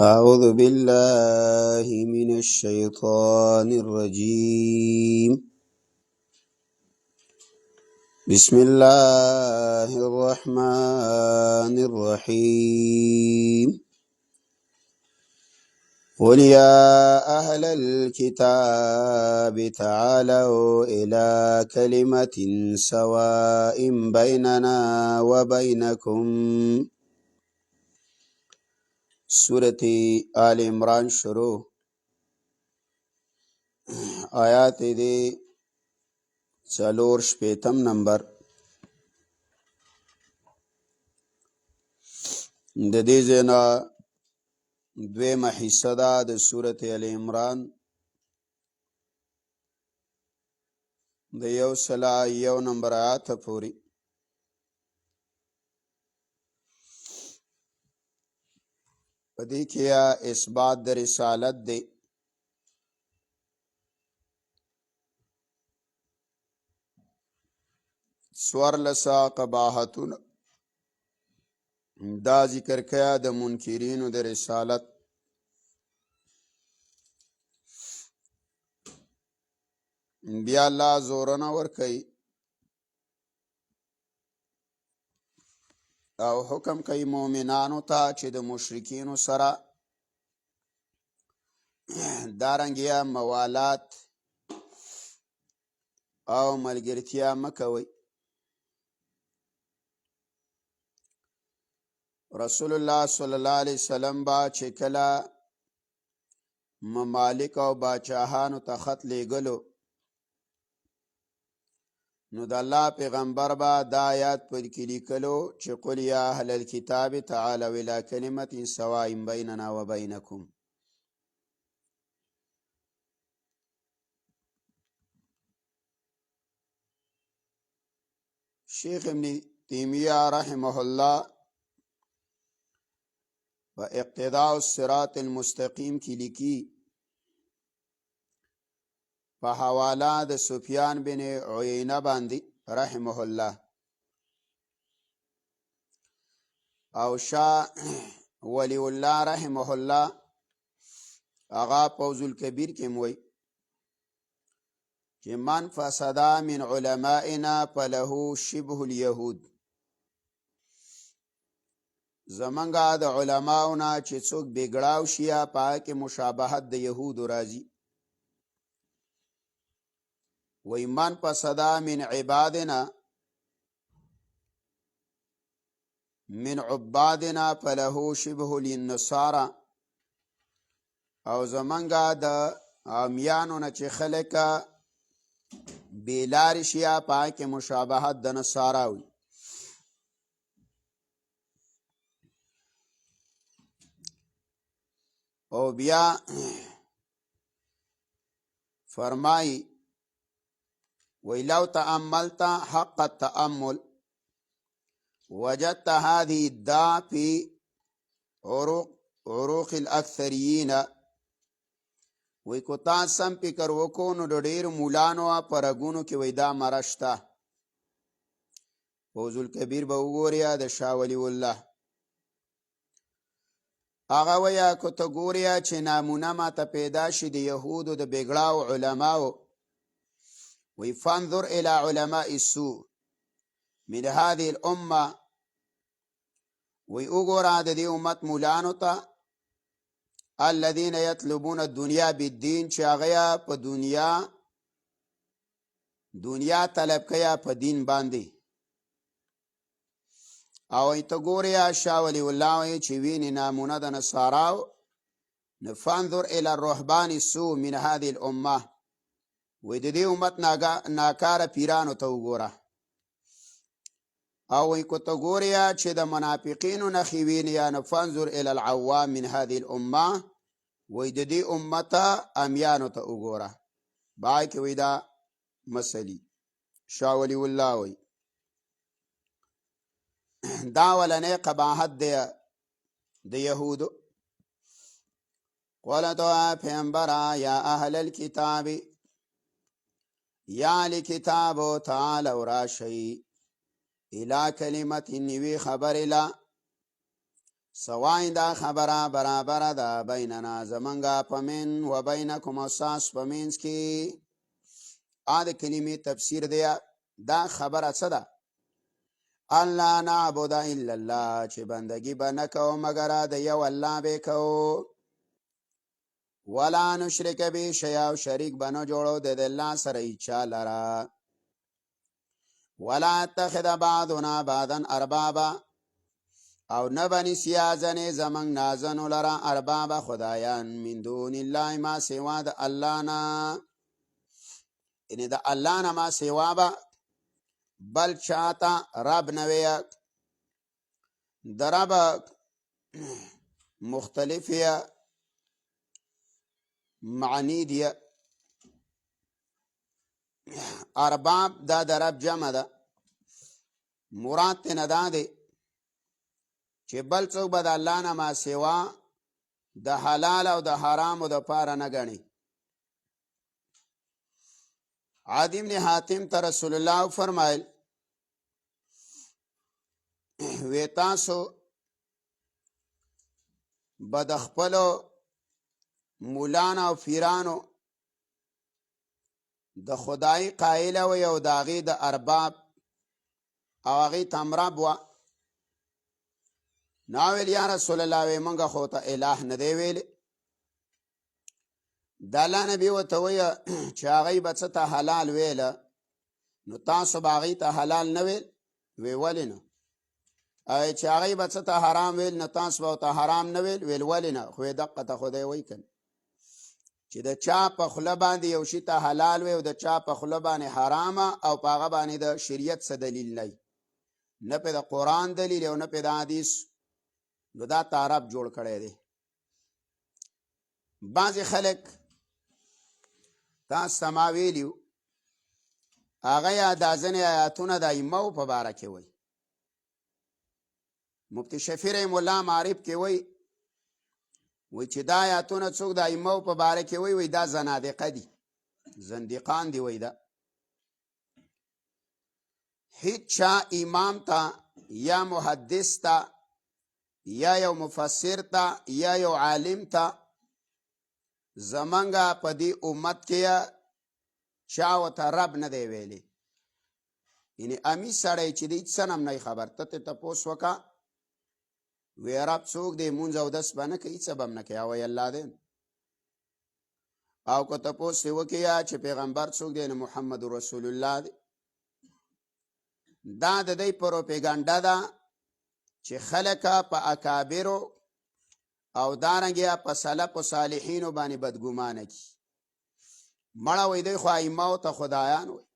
أعوذ بالله من الشيطان الرجيم. بسم الله الرحمن الرحيم. قل يا أهل الكتاب تعالوا إلى كلمة سواء بيننا وبينكم. سورة آل عمران شروع. آیات دې څلور شپیتم نمبر. د دې ځاینا دویمه حصه ده د سورة آل عمران د 101 نمبر آیات پورې. په دې کې اثبات د رسالت دی. څوارلسه قباحتونه دا ذکر کیا د منکرینو د رسالت. بیا الله زورنا ورکي او حکم کوي مؤمنانو ته چې د مشرکینو سره دارنګیا موالات او ملګرتیا مکوي. رسول الله صلی الله علیه وسلم با چې کله ممالک او باچاهانو ته خط لیږلو نو د الله پیغمبر با دا آیات پر کې لیکلو چې قل یا اهل الكتاب تعالوا الى کلمة سواء بیننا وبینکم. شیخ ابن تیمیہ رحمه الله و اقتداء الصراط المستقیم کی لکی په حواله د سفیان بن عیینه باندې رحمه الله او شاه ولی الله رحمه الله اغا فوز الکبیر کې موي چې من فسدا من علمائنا فله شبه اليهود. زمنګا د علماونا چې څوک بګړاو شیا پاکه مشابهت د يهود راځي. وی من فسدا من عبادنا من عبادنا فله شبه للنصارى. او زمنګا د امیانو نه چې خلک بیلار شیا پاکه مشابهت د نصاراوي. او بیا فرمای ویلو تأملت حق التأمل وجدت هذه الداء في عروق الأكثرين. وی کو تا سم فکر وکو نو ډېر مولانو پرګونو کې وېدا مرشتا. فوز الکبیر به وګوریا د شاه ولی الله هغه ویا کو ته ګوریا چې نامونه ما ته پیدا شي د يهودو د بګړاو علماو. وی فانظر الى علماء السوء من هذه الامه. وی وګورا د دې امت مولانو ته الذين يطلبون الدنيا بالدين چې هغه په دنیا طلب کیا په دین باندې. او ایت ګوریا شاه ولی الله چې ویني نامونه د نصاراو. نفانظر الى الرهبان السوء من هذه الامه. وی د دې امت ناکاره پیرانو ته وګوره. او ای کو ته ګوریا چې د منافقینو نخې ویني یا نفانظر الى العوام من هذه الامه. وی د دې امت امیانو ته وګوره. بای کې وی دا مسلی شاه ولی الله وی دا ولنې قباحت دی د يهودو. قولت پیغمبر یا اهل الكتاب یا لکتاب تعالوا راشی الى کلمت نوی خبر لا سواء دا خبره برابر ده بیننا زمنګا پمن و بینکم اساس پمنس کی د کلمې تفسیر دی دا خبره څه ده الله نعبد الا الله چې بندگی به نه کوو مګر د یو الله به کوو ولا نشرک به شیئا شریک به نه جوړو د الله سره هیچا لره ولا اتخذ بعضنا بعضا اربابا او نبنی سیازن زمن نازن لرا ارباب خدایان من دون الله ما سوا د الله نه ان د الله نه ما سوا با بل چاته رب نوی د رب مختلفی معنی دی ارباب دا د رب جمع ده مراد ته نه ده چې بل څوک به د الله نه ما سوا د حلال او د حرامو د پاره نه ګڼي عدی بن حاتم ته رسول الله فرمایل وی تاسو به د خپلو مولانو او پیرانو د خدای قائل وی او د هغې د ارباب او هغې تمرب وه نو ویل یا رسول الله وی مونږ خو ته اله نه دی ویلی د الله نبي ورته ویه چې هغې به څه ته حلال ویله نو تاسو به هغې ته حلال نه ویل وی ولې نه او چې هغې به څه ته حرام ویل نو تاسو به ورته حرام نه ویل ویل ولې نه خو یې دقه ته خدای وی که چې د چا په خوله باندې یو شي ته حلال وي او د چا په خوله باندې حرامه او په هغه باندې د شریعت څه دلیل نه نه پې د قرآن دلیل او نه پې د حدیث نو دا تعرب جوړ کړی دی بعضې خلک تاسو ته ما ویلي هغه یا دا ځینې ایتونه د ائمهو په باره کې وایي مفتی شفیع رحم الله معارف کې وایي چې دا آیاتونه څوک د ائمهو په باره کې وایي دا زنادقه دي زندقان دي وایي دا هیڅ چا امام ته یا محدث ته یا یو مفسر ته یا یو عالم ته زمونږ په دې امت کې چا ورته رب نه دی ویلی یعنې امي سړی چې دی څه هم نه خبر ته ترې تپوس وکړه وی رب څوک دی مونځ او دس به نه کوي څه به هم نه کوي وایي الله دی او که تپوس ترې وکړي چې پیغمبر څوک دی نو محمد رسول الله دی دا د دی پروپیګنډه ده چې خلک په اکابرو او دارنګې په سلف و صالحینو باندې بدګمانه کړي مړه وایي دی خو ائمهو ته خدایان وایي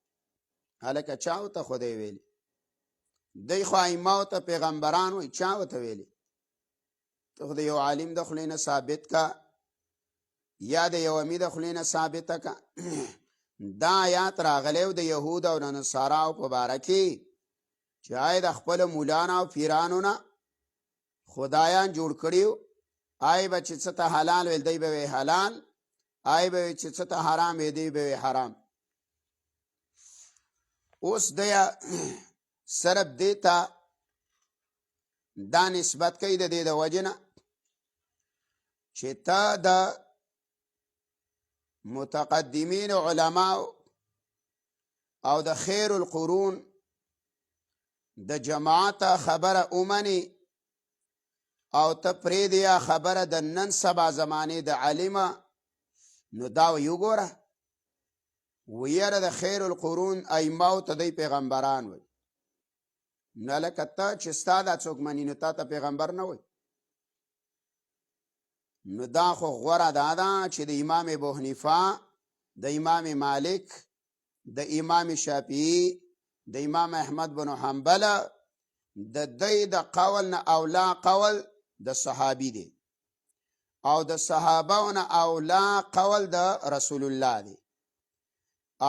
هلکه چا ورته خدای ویلي دی خو ائمهو ته پیغمبران وایي چا ورته ویلي ته خو د یو عالم د خولې نه ثابت کا یا د یو امي د خولې نه ثابته کا دا آیات راغلی و د یهود او د نصاراو په باره کې چې آی د خپلو مولانو او پیرانو نه خدایان جوړ کړي آی به چې څه ته حلال ویل دی به وی حلال آی به چې څه ته حرام وی دی به وی حرام اوس دی صرف دی ته دا نسبت کوي د دې د وجې نه چې ته د متقدمین علماء او د خیر القرون د جماعت خبره اومني او ته پرېږدې خبره د نن سبا زمانې د عالمه نو دا وی وګوره ویره د خیر القرون ائمهو ته دی پیغمبران وی نو لکه ته چې ستا دا څوک مني نو تا ته پیغمبر نه وی نو دا خو غوره دا ده چې د امام ابو حنیفه د امام مالک د امام شافعي د امام احمد بن حنبل د دوی د قول نه اولا قول د صحابي دی او د صحابه نه اولا قول د رسول الله دی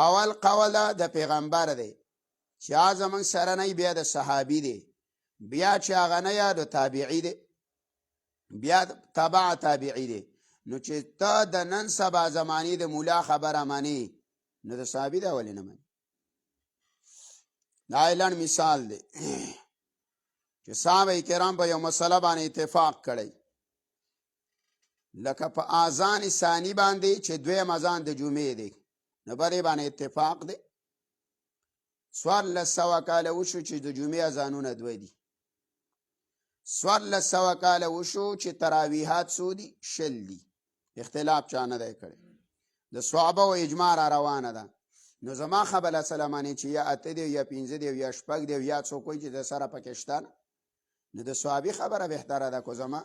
اول قول د پیغمبر دی چې زمونږ سره نه بیا د صحابي دی بیا چې هغه نه یا د تابعي دی بیا تبع تابعي دی نو چې ته د نن سبا زمانې د مولا خبره مانی نو د صحابي دا ولې نه مانی دا لنډ مثال دی چې صحابه کرام په یو مسله باندې اتفاق کړی، لکه په اذان ثانی باندې چې دویم اذان د جمعې دی، نو په دې باندې اتفاق دی. 1400 کاله وشو چې د جمعې اذانونه دوه دي. 1400 کاله وشو چې تراویحات څو دي؟ 20 دي. اختلاف چا نه دی کړی، د صحابه و اجماع را روانه ده. نو زما خبره سلامانی چې یا 8 دی یا 15 دی یا 6 دی یا څوک چې د سره پاکستان، نو د صحابي خبره بهتره ده. کو زما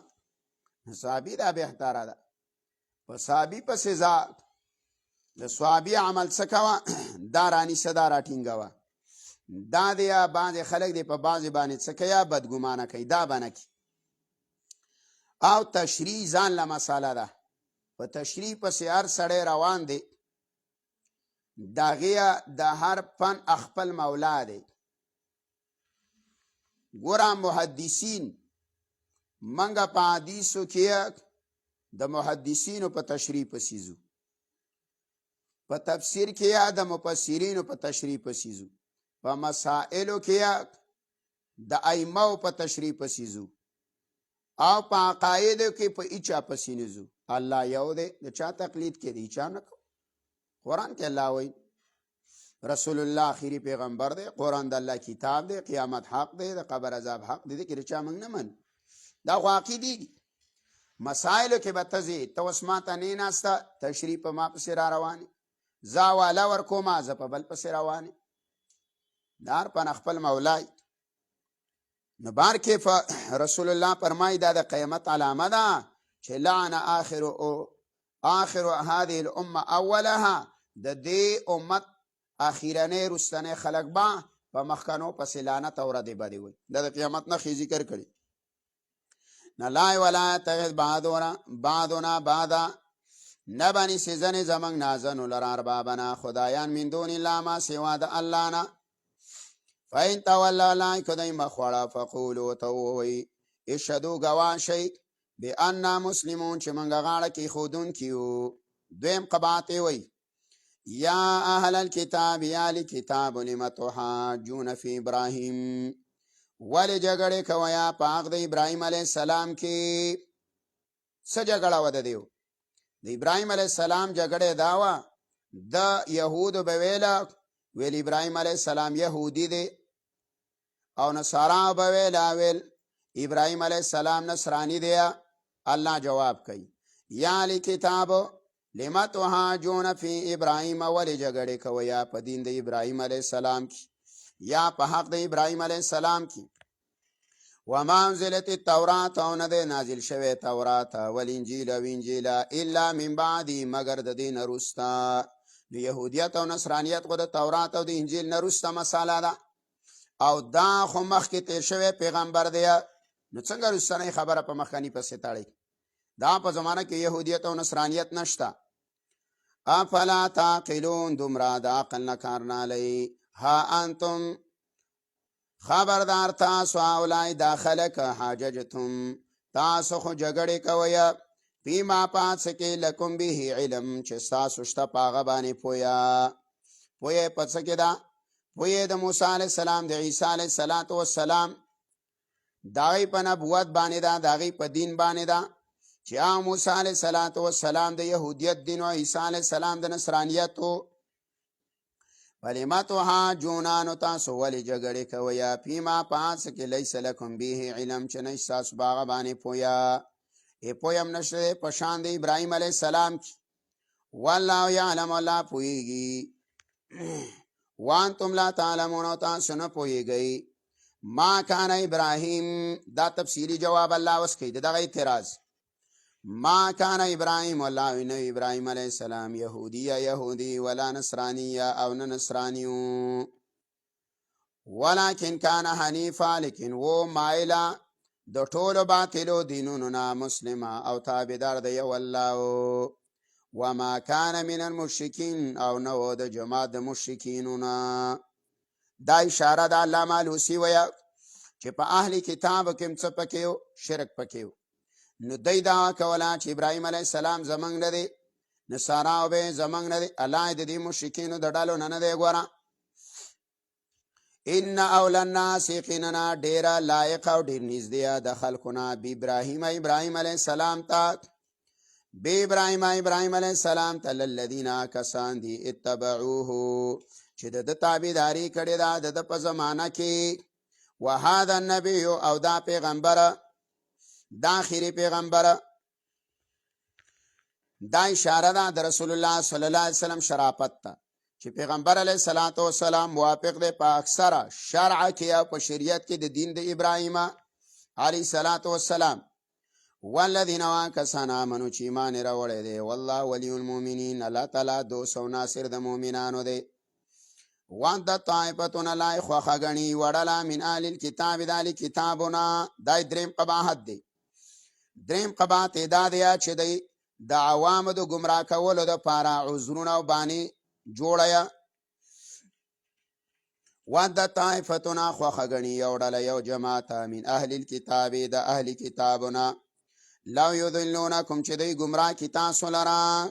صحابي دا بهتره ده. په صحابي پسې ځه، د صحابي عمل څه کوه، دا رانیسه، دا راټینګوه. دا دی یا بعضې خلک دی په بعضې باندې څه کوي، بدګمانه کوي، دا به نه کوي. او تشریح ځان له مساله ده، په تشریح پسې هر سړی روان دی، د هغې د هر فن خپل مولا دی. ګوره محدثین منګه په حدیثو کې د محدثینو په تشریح پسې ځو، په تفسیر کې د مفسرینو په تشریح پسې ځو، په مسائلو کې د ائمو په تشریح پسې ځو، او په عقایدو کې په هیچا پسې نه ځو. الله یو دی، د چا تقلید کې دی چا نه کو. قرآن کې الله وایي رسول الله آخري پیغمبر دی، قرآن د الله کتاب دی، قیامت حق دی، د قبر عذاب حق دی، کې چا موږ نه منو. دا خو عقیدې مسایلو کې به ته ځې، ته اوس ما ته نه ناسته، تشریح په ما پسې را روانې، زه واله ورکومه، زه په بل پسې روانې. دا هر پن خپل مولای. نو بار کې رسول الله فرمایي دا د قیامت علامه ده چې لعن آخر هذه الامه اولها، د دې امت اخیرنې رستنې خلق با په مخکنو پسې لعنت او ردې بدې وي. دا د قیامت نښې ذکر کړي. نه لا ولا تغض بعضنا بعضا، نه بني سیزن زمنګ نازنو لر اربابنا خدایان من دون الله ما سوا د الله نه. فإن تولوا لا کدی مخوړه فقولوا تووي اشهدوا گواه شي بأننا مسلمون چې منګه غاړه کې خودون کیو. دویم قباط وي یا اهل الكتاب یا الكتاب لم تحاجون فی ابراهیم، ولی جګړه کویا په حق د ابراهیم علیه السلام کې. څه جګړه وده دیو؟ د ابراهیم علیه السلام جګړه داوا د یهودو به ویل ابراهیم علیه السلام یهودی دی، او نصارا به ویل ابراهیم علیه السلام نصرانی دی. الله جواب کوي یا الکتاب لم تحاجون فی ابراهیم، ولی جګړه کویا په دین د ابراهیم علیه السلام کې یا په حق د ابراهیم علیه السلام کې. وما انزلت التوراة، او نه ده نازل شوی تورات والانجیل او انجیل الا من بعدی، مگر د دین رستا. د یهودیت او نصرانیت خو د تورات او د انجیل نه رسته مساله ده، او دا خو مخکې تیر شوی پیغمبر دی، نو څنګه رسنۍ خبره په مخکني پسې تړي؟ دا په زمانه کې یهودیت او نصرانیت نشته. افلا تعقلون، دومره د عقل نه کار نه لئ. ها انتم خبردار تاسو اولای داخله که حاججتم، تاسو خو جګړې کوئ فیما پاس کې لکم به علم، چې ستاسو شته په هغه باندې پویه په څه کې ده؟ پویه د موسی علیه السلام د عیسی علیه السلام د هغې په نبوت باندې ده، د هغې په دین باندې ده چې موسی علیه السلام د یهودیت دین او عیسی علیه السلام د نصرانیت و. فلم تحاجون، نو تاسو ولې جګړې کوئ فیما پاس کې لیس لکم به علم، چې نه ستاسو په هغه باندې پویه هم نشته په شان د ابراهیم علیه السلام کې. والله یعلم، الله پوهیږي، وانتم لا تعلمون، او تاسو نه پوهیږئ. ما کان ابراهیم، دا تفصیلی جواب الله اوس کوي د دغه اعتراض. ما کان ابراهیم، الله نو ابراهیم علیه السلام یهودی ولا نصرانی، او نه نصرانیو، ولکن کان حنیفا، لیکن و مایلا د ټولو باطلو دینونو نه مسلمه او تابعدار د یو الله. وما کان من المشرکین، او نه د جماعت د مشرکینو نه. دا اشاره د علامه الوسی ویا چې په اهل کتاب کې څه پکې شرک پکې، نو دی دا کوله چې ابراهیم علیه السلام زمنګ نه دی، نصارا به زمنګ نه دی، الله د دې مشرکینو د ډلو نه دی. ګوره ان اول الناس یقینا ډیره لایق او ډیر نږدې د خلقنا ابراهیم علیه السلام ته ابراهیم علیه السلام ته الذین کسان دي اتبعوه چې د تابعداري کړې ده د په زمانہ کې وهذا النبي او دا پیغمبر دا اخیری پیغمبر دا اشاره ده د رسول الله صلی الله علیه وسلم شرافت ته چې پیغمبر علیه الصلاۃ والسلام موافق دی په اکثره شرع کې او په شریعت کې د دین د ابراهیم علیه الصلاۃ والسلام والذین کسان آمنوا چې ایمان راوړی دی والله ولی المؤمنین الله تعالی دوست او ناصر د مؤمنانو دی وانت طائفتون لا خوخه غنی وړلا من اهل الكتاب دال کتابنا دای دریم قباحت دی دریم قباحت دا دی چې د عوامو د گمراه کولو د پاره عذرونه باندې جوړیا وانت طائفتون خوخه غنی وړلا یو جماعت من اهل الكتاب د اهل کتابنا لو یذلونکم چې دی گمراه کی تاسو لرا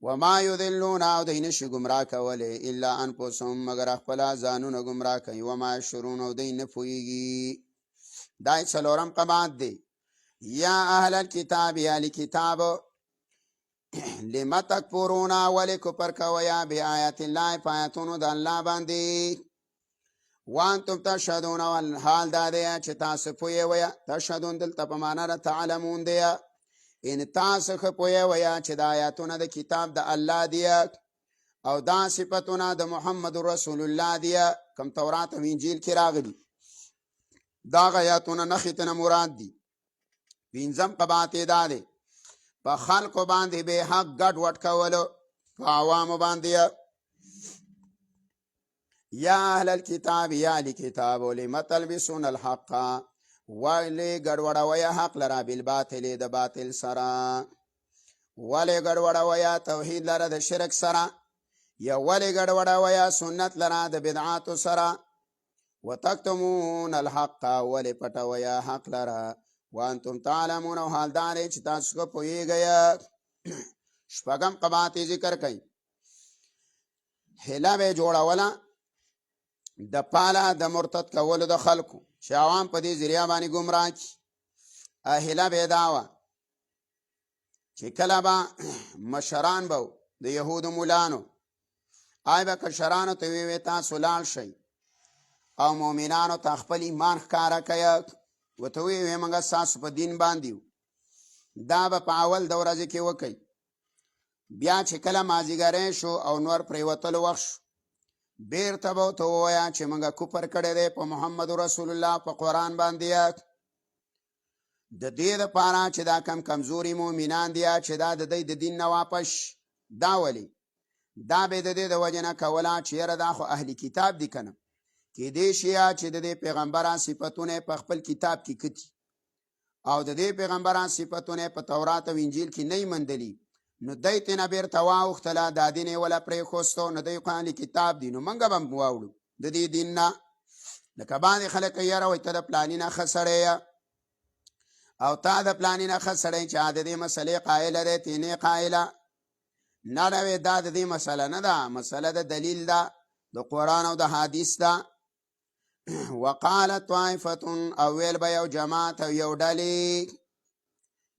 وما یذلون او دی نشي گمراه کوله الا انفسهم مگر خپل ځانونه گمراه کوي وما شرون او دی نه پويږي دای څلورم قباحت دی یا اهل الكتاب یا الكتاب لما تکفرون ولکفر کویا بیاات الله پایتونو د الله باندې وانتم تشهدون والحال دا دی چې تاسو پوهی ویا تشهدون دلته په معنا را تعلمون دی ان تاسو خو پوهی ویا چې د آیاتونه د کتاب د الله دی او دا صفاتونه د محمد رسول الله دی کوم تورات او انجیل کې راغلي دا آیاتونه نختنه مراد دي پنځم قباحت دا دی په خلکو باندې به حق ګډ وډ کولو په عوامو باندې یا اهل الكتاب یا الكتاب لم تلبسون الحق ولی ګډوډوي حق لرا بالباطل د باطل سره ولی ګډوډوي توحید لرا د شرک سره یا ولی ګډوډوي سنت لرا د بدعات سره وتکتمون الحق ولی پټوي حق لرا وانتم تعلمون حال دار چې تاسو کو پويږئ شپږم قباحت ذکر کړي هلا به جوړولا د پاله د مرتد کولو د خلکو چې عوام په دې ذریعہ باندې گمراه کی اهله به داوا چې کله به مشران به د يهودو مولانو آی به کشرانو ته وی تاسو لاړ شئ او مؤمنانو ته خپل ایمان ښکارا کوي وته وی موږ تاسو په دین باندې دا به په اول د ورځې کې وکي بیا چې کله مازیګرې شو او نور پریوتل وخت بیرته به ته ووایه چې موږ کفر کړی دی په محمد رسول الله په قرآن باندې د دې دپاره چې دا کم کمزوري مؤمنان دي چې دا د دوی د دین نه واپس دا ولي دا به د دې د وجې نه کوله چې یاره دا خو اهلي کتاب دي که نه کیدای شي چې د دې پیغمبران صفتونه په خپل کتاب کې کتي او د دې پیغمبران صفتونه په تورات او انجیل کې نه مندلي نو دای ته نه بیرته واوختله دا دین ولا پرې خوستو نو دای قرآن کتاب دی نو منګه بم واوړو د دې دین نه لکه باندې خلک یاره وای ته د پلانې نه خسړې او تا د پلانې نه خسړې چې د دې مسلې قائل دی تینې قائله نه راوي دا د دې مسله نه ده مسله د دلیل ده د قرآن او د حدیث ده وقالت طائفه او ویل به یو جماعت او یو ډلې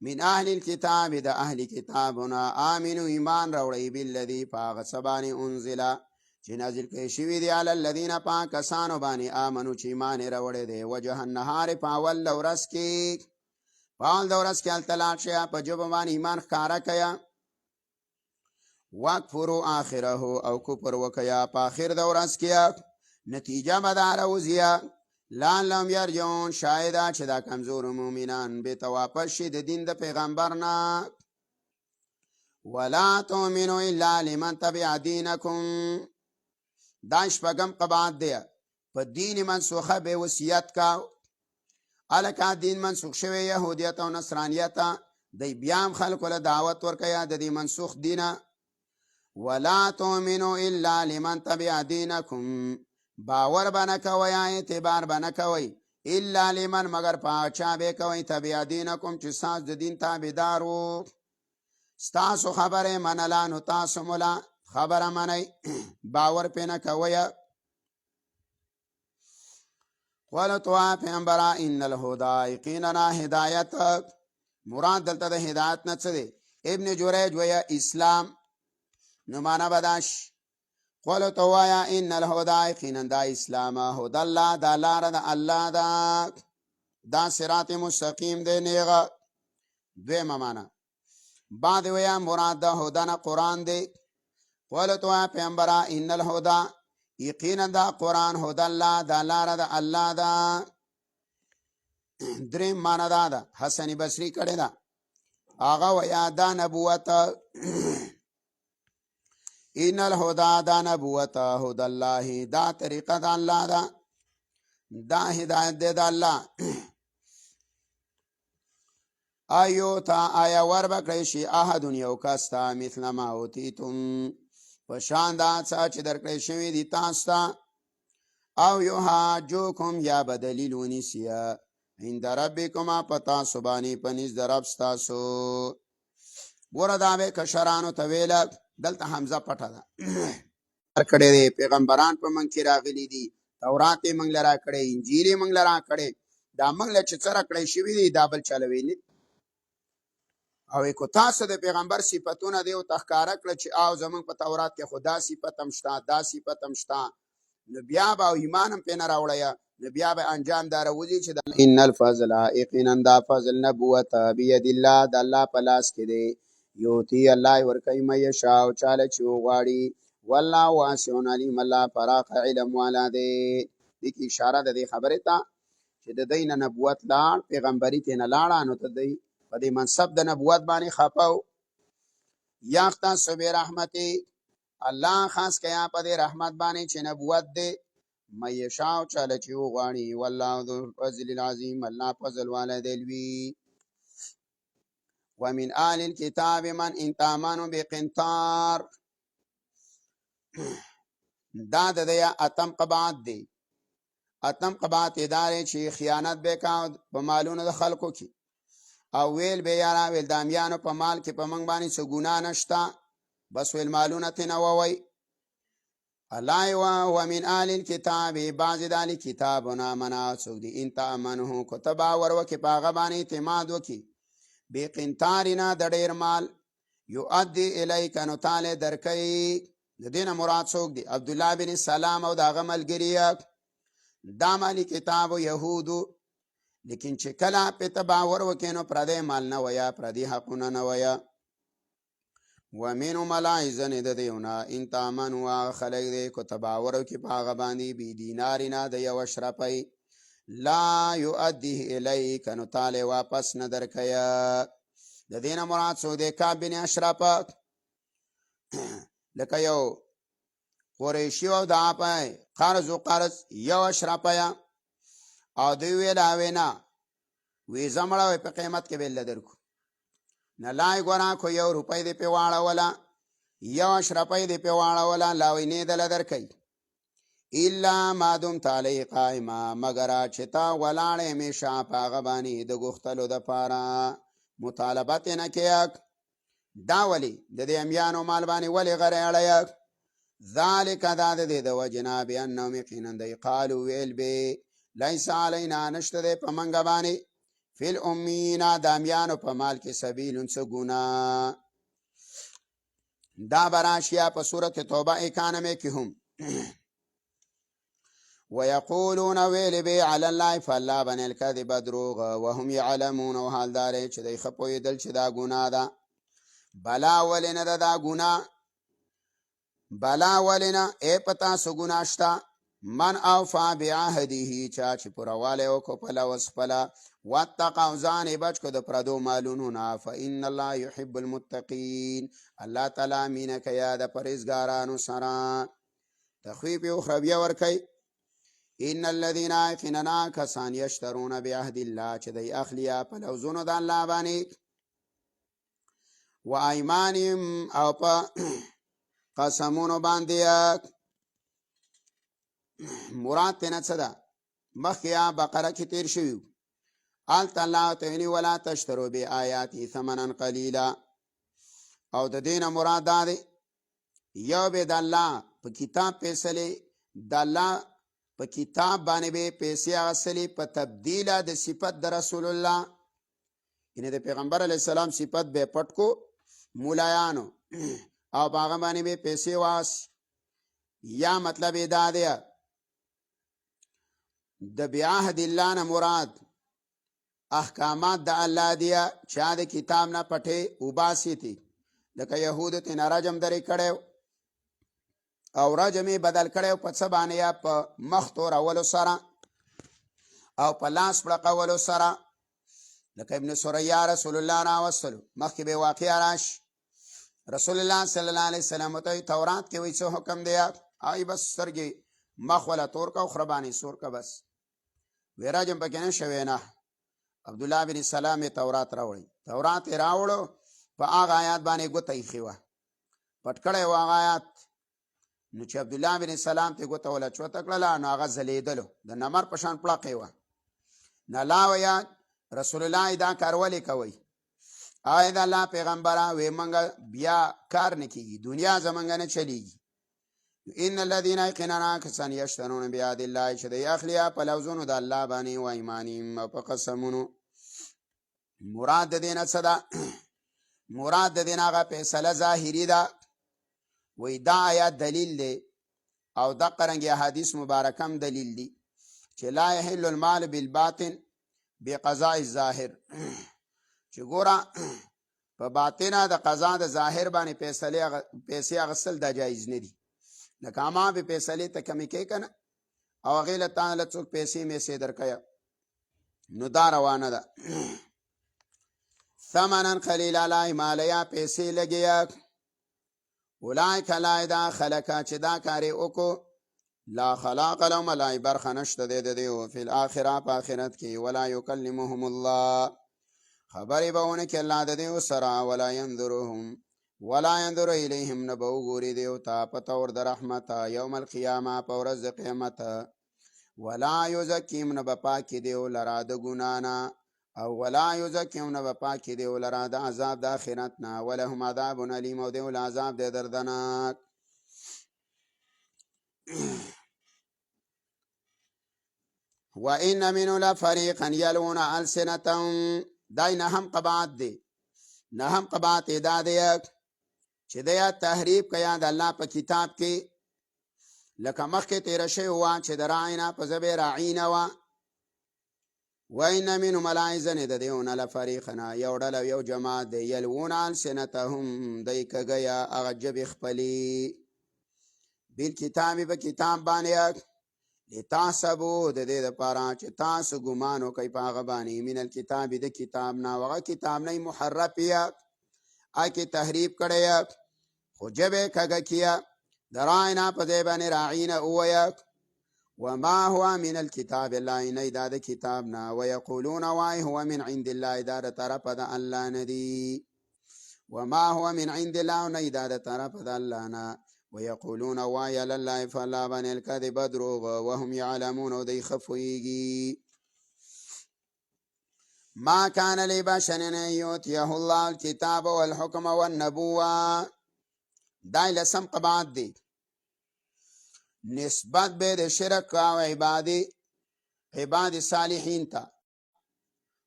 من اهل الكتاب د اهل کتابنا امنوا ایمان راوړی بالذي فغصبانی انزل چې نازل کړي شوی دی علی الذین پاکسانو باندې امنو چې ایمان راوړی دی وجه النهار پاول ورځ کې پاول ورځ کې التلاشه په جوب باندې ایمان ښکارا کیا وکفروا اخره او کفر وکیا په اخر د ورځ کې نتیجه بدار وزیا لعلهم یرجعون شاید چې دا کمزور مؤمنان به واپس شي د دین د پیغمبر نه ولا تؤمنوا الا لمن تبع دینکم دا شپږم قباحت دی په دین منسوخه به وصیت کا الکه دین منسوخ شوی يهودیت او نصرانیت دی بیام خلکو له دعوت ورکیا د دې منسوخ دینه ولا تؤمنوا الا لمن تبع دینکم باور بنا کوي اعتبار بنا کوي الا لمن مگر پاچا به کوي تبع دینکم چې ساز د دین تابعدارو ستاسو خبره منلا نو تاسو مولا خبره منئ باور پې نه کوئ قل تو پیغمبره ان الهدى یقینا هدایت مراد دلته د هدایت نه څه دی ابن جریج ویا اسلام نو معنا بداش قل تو وایا ان الهدى یقینا د اسلام هدى الله د لار د الله دا صراط مستقیم دی نیغه دویمه معنا بعد ویا مراد د هدى نه قرآن دی قل تو پیغمبره ان الهدى یقینا دا قرآن هدى الله دا لار دا الله دا دریم معنا دا حسن بصری کړه دا آغا ویا دا نبوت ان الهدى دا نبوت هدى الله دا طریقه دا الله دا هدایت دا الله ایو تا آیا ور بکړی شي احد یو کستا مثل ما اوتیتم پشان دا څه چې درکړی شوی دی تاسو ته او یحاجوکم یا بدلیل ونیسیا عند ربکما پتا سبانی پنیز در رب ستاسو ګوره دا به کشرانو ته ویل دلته حمزه پټه ده کړی دی پیغمبران په منځ کې راغلي دي تورات یې موږ لرا کړی انجیل یې موږ لرا کړی دا موږ له چې څه راکړی شوي دي دا بل چا له ویلي او کو تاسو د پیغمبر صفتونه دی او تخکاره کړه چې او زمونږ په تورات کې خدا صفت هم شته دا صفت هم شته نو بیا به ایمان هم پې نه راوړی نو بیا به انجام دا راوځي چې ان الفضل یقینا دا فضل نبوت بید الله د الله په لاس کې دی یوتی الله ورکوي من یشاء چاله چې وغواړي والله واسع علیم الله پراخ علم والا دی دې کې اشاره ده دې خبرې ته چې د دی نه نبوت لاړ پیغمبري ترې نه لاړه نو ته دی په دې منصب د نبوت باندې خپه یختص برحمتي الله خاص کیا په دې رحمت باندې چې نبوت دی من یشاء چاله چې وغواړي والله ذو الفضل العظیم الله فضل والا دی لوی ومن آل الكتاب من ان تامنوا بقنطار دا د دې اتم قبات دی اتم قبات ادارې چې خیانت به کا په مالونو د خلکو کې او ویل به یارا ویل دامیانو په مال کې په منګ باندې څه ګناه نشته بس ویل مالونه ته نه ووي الله و من آل الكتاب بعض دال کتابنا منا څوک دي ان تامنه کتب ورو کې پاغه باندې اعتماد وکي بقنطارنا د ډیر مال یؤدي الیک نو تعالی درکې د دینه مراد څوک دي عبد الله بن سلام او دا غملګری دا مالی کتاب یهودو لیکن چې کله په تباور وکینو پردې مال نه ویا پردې حقونه نه ویا ومنو ملائزن د دیونا ان تامنوا خلق دې کو تباور کی پاغه باندې بی دینارینا د یو شرپای لا یؤدیه الیک نو تعالی واپس نه درکیا د دینه مراد سو د کابن اشرف لکه یو قریشی او دا پای قرض او قرض یو اشرپیا او دوی ویلا وینا وی زمړه په قیمت کې بیل درکو نه لای ګورا خو یو روپۍ دی په واړه ولا یو اشرپۍ دی په واړه ولا لاوی نه دل درکې الا ما دم تعالی قائما مگر چتا ولاړې همیشه پاغه باندې د غختلو د پاره مطالبت نه کیک دا ولی د دې امیانو مال باندې ولی غره اړیا ذالک دا د دې د وجنا بیان یقینا دی قالو ویل به لیس علینا نشته په منګ باندې فی الامینا دامیانو په مال کې سبیل څه ګنا دا براشیا په سورۃ توبه 91 کې هم ويقولون ویل به علی الله فلا بن الكذب دروغ وهم يعلمون وحال دار چې دی خپوی دل چې دا ګنا ده بلا ولنه دا ګنا بلا ولنه ای پتا سو ګنا شتا من اوفا بعهده چا چې پرواله او کو پلا وسپلا واتقوا ځان بچ کو د پردو مالونو نه فإن الله يحب المتقين الله تعالی مینه کیا د پرهیزګارانو سره تخویب او خرابیا ور کوي ان الذين يقيننا كسان يشترون بعهد الله چې دی اخلیا په لوزونو د الله باندې و ايمانهم او په قسمونو باندې مراد تنه څه ده مخیا بقره کې تیر شوی آل تعالی تعالی ولا تشترو بی آیاتی ثمنا قلیلا او د دین مراد ده یو به د الله په کتاب فیصله د الله په کتاب باندې به پیسې اخیستلې په تبدیله د صفت د رسول الله، یعنی د پیغمبر علیه السلام صفت به پټ کو مولایانو او په هغه باندې به پیسې واس. یا مطلب یې دا دی د بعهد الله نه مراد احکامات د الله دی، چا د کتاب نه پټې وباسي تي لکه یهودو ته رجم درې کړی او رجم یې بدل کړی په څه باندې، یا په مخ تورولو سره او په لاس پړقولو سره، لکه ابن سوریا رسول الله راوستلو مخکې به واقعه راشي. رسول الله صلی الله علیه وسلم ته تورات کې وایي څه حکم دی، آی بس سترګې مخ ولا تور کا او خربانې سور کا بس، وی رجم پکې نه شوی نه. عبد الله بن سلام تورات راوړی، تورات یې راوړو په هغه آیات باندې ګوته ایښې وه، پټ کړی و هغه آیات. نو چې عبد الله بن سلام ته ګوته ولا چوته کړله نو هغه ځلېدلو د نمر په شان پړقې وه. نه لا ویا رسول الله دا کار ولې کوئ؟ آیا د الله پیغمبره وی منګه بیا کار نه کېږي، دنیا زمونږ نه چلیږي. ان الذين يقيننا كسان يشترون بعهد الله، چې دوی اخلي په لفظونو د الله باندې و ایمانهم او په قسمونو. مراد د دې نه څه ده؟ مراد د دې نه هغه فیصله ظاهري ده، وی دا آیات دلیل دی او دا قرنګي حدیث مبارکم دلیل دی چې لا يحل المال بالباطن بقضاء الظاهر، چې ګوره په باطنه د قضا د ظاهر باندې پیسې اخیستل دا جایز نه دي. لکه اما به فیصلې ته کمی کې کنه او هغې له تا له څوک پیسې میسې درکوي نو دا روانه ده. ثمنا قلیلا لا مالیا پیسې لګیا، اولئک لا دا خلکه چې دا کارې وکړو لا خلاق لهم لا برخه نشته دی د دې فی الاخره په آخرت کې، ولا یکلمهم الله خبرې به ونه کړي الله د دې سره، ولا ينظر الیهم نه به وګوري دیو ته په طور د رحمت یوم القیامه په ورځ د قیامت، ولا یزکیم نه به پاکې دیو لرا د ګناه نه، او ولا یزکیم نه به پاکې دیو لرا د عذاب د آخرت نه، ولهم عذاب علیم او دیو له عذاب دی دردناک. وان منهم لفریقا یلوون السنتهم، دای نهم قباعت دی، نهم قباعت دا دی چې د یا تحریف کیا د الله په کتاب کې، لکه مخکې تیره شوې وه چې د راعینا په ژبې راعینه وه. وان منهم ملایزنې د دیونه لفریقنا یو ډله یو جماعت دی یلوون السنتهم دی کږیا هغه ژبې خپلې بالکتاب په کتاب باندې لتحسبوا د دې دپاره چې تاسو ګمان وکئ په هغه باندې من الکتاب د کتاب نه، هغه کتاب نه محرف یا اکی تحریف کړی خو ژبې کږه کیا د راینا په ځای باندې راعینه وویه وما هو من الكتاب الله نه دا د کتاب نه، ویقولون وای هو من عند الله دا د طرفه د الله نه دی، وما هو من عند الله نه دا د طرفه د الله نه، ويقولون وای لله فلا بن الكذب دروغ وهم يعلمون او دی خفویږي. ما كان لبشر ان يؤتيه الله الكتاب والحكم والنبوه، دای لسم قباعت دی، نسبت به د شرک او عباد صالحین ته.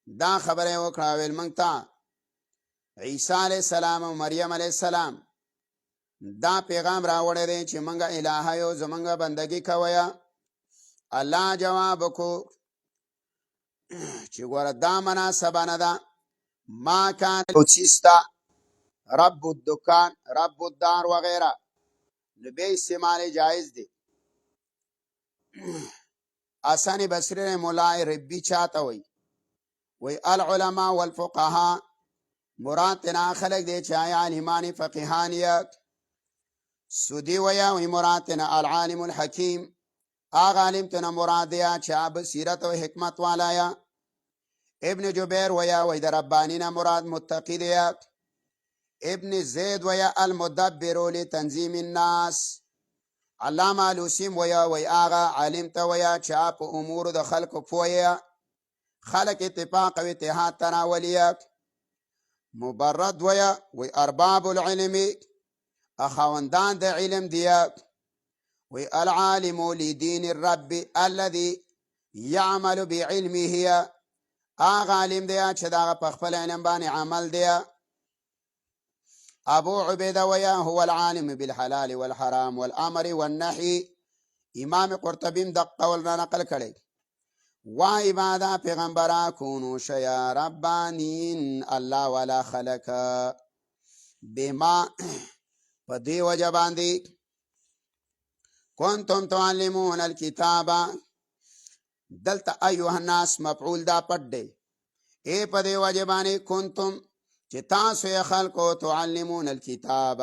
دا خبره وکړه ویل مونږ ته عیسی علیه السلام او مریم علیه السلام دا پیغام راوړی دی چې مونږه الهه یو زمونږه بندګي کویه. الله جواب وکړو چې ګوره دا مناسبه نه ده، ما کان چیستا رب الدکان رب الدار وغیره نو بیا استعمال جایز دی. حسن بصری مولای ربی چاته وی العلماء والفقهاء مراد تنا خلق دی چې عالمان فقیهان یا سودی ویا وی مراد تنا العالم الحکیم، آغا عالم تنا مراد یا چې بصیرت او حکمت والا یا. ابن جبیر ویا وی در ربانینا مراد متقی دی. ابن زید ویا المدبر لتنظیم الناس. علامه لوسیم ویا وی آغا عالم تا ویا چې په امور د خلق پویا خلق اتفاق و اتحاد تناولیا. مبرد ویا وی ارباب العلم اخواندان د علم دیا. وی العالم لدین الرب الذي يعمل بعلمه آغا علم دیا چې دا په خپل علم باندې عمل دیا. ابو عبیده ویا هو العالم بالحلال والحرام والامر والنهي. امام قرطبیم د قول را نقل کړي. وای بادا پیغمبرا کونو شیا ربانین الله ولا خلق بما په دی وجه باندې کنتم تعلمون الكتاب دلته ایها الناس مفعول دا پټ دی. ای په دی وجه باندې کنتم چې تاسو یې خلکو تعلمون الكتاب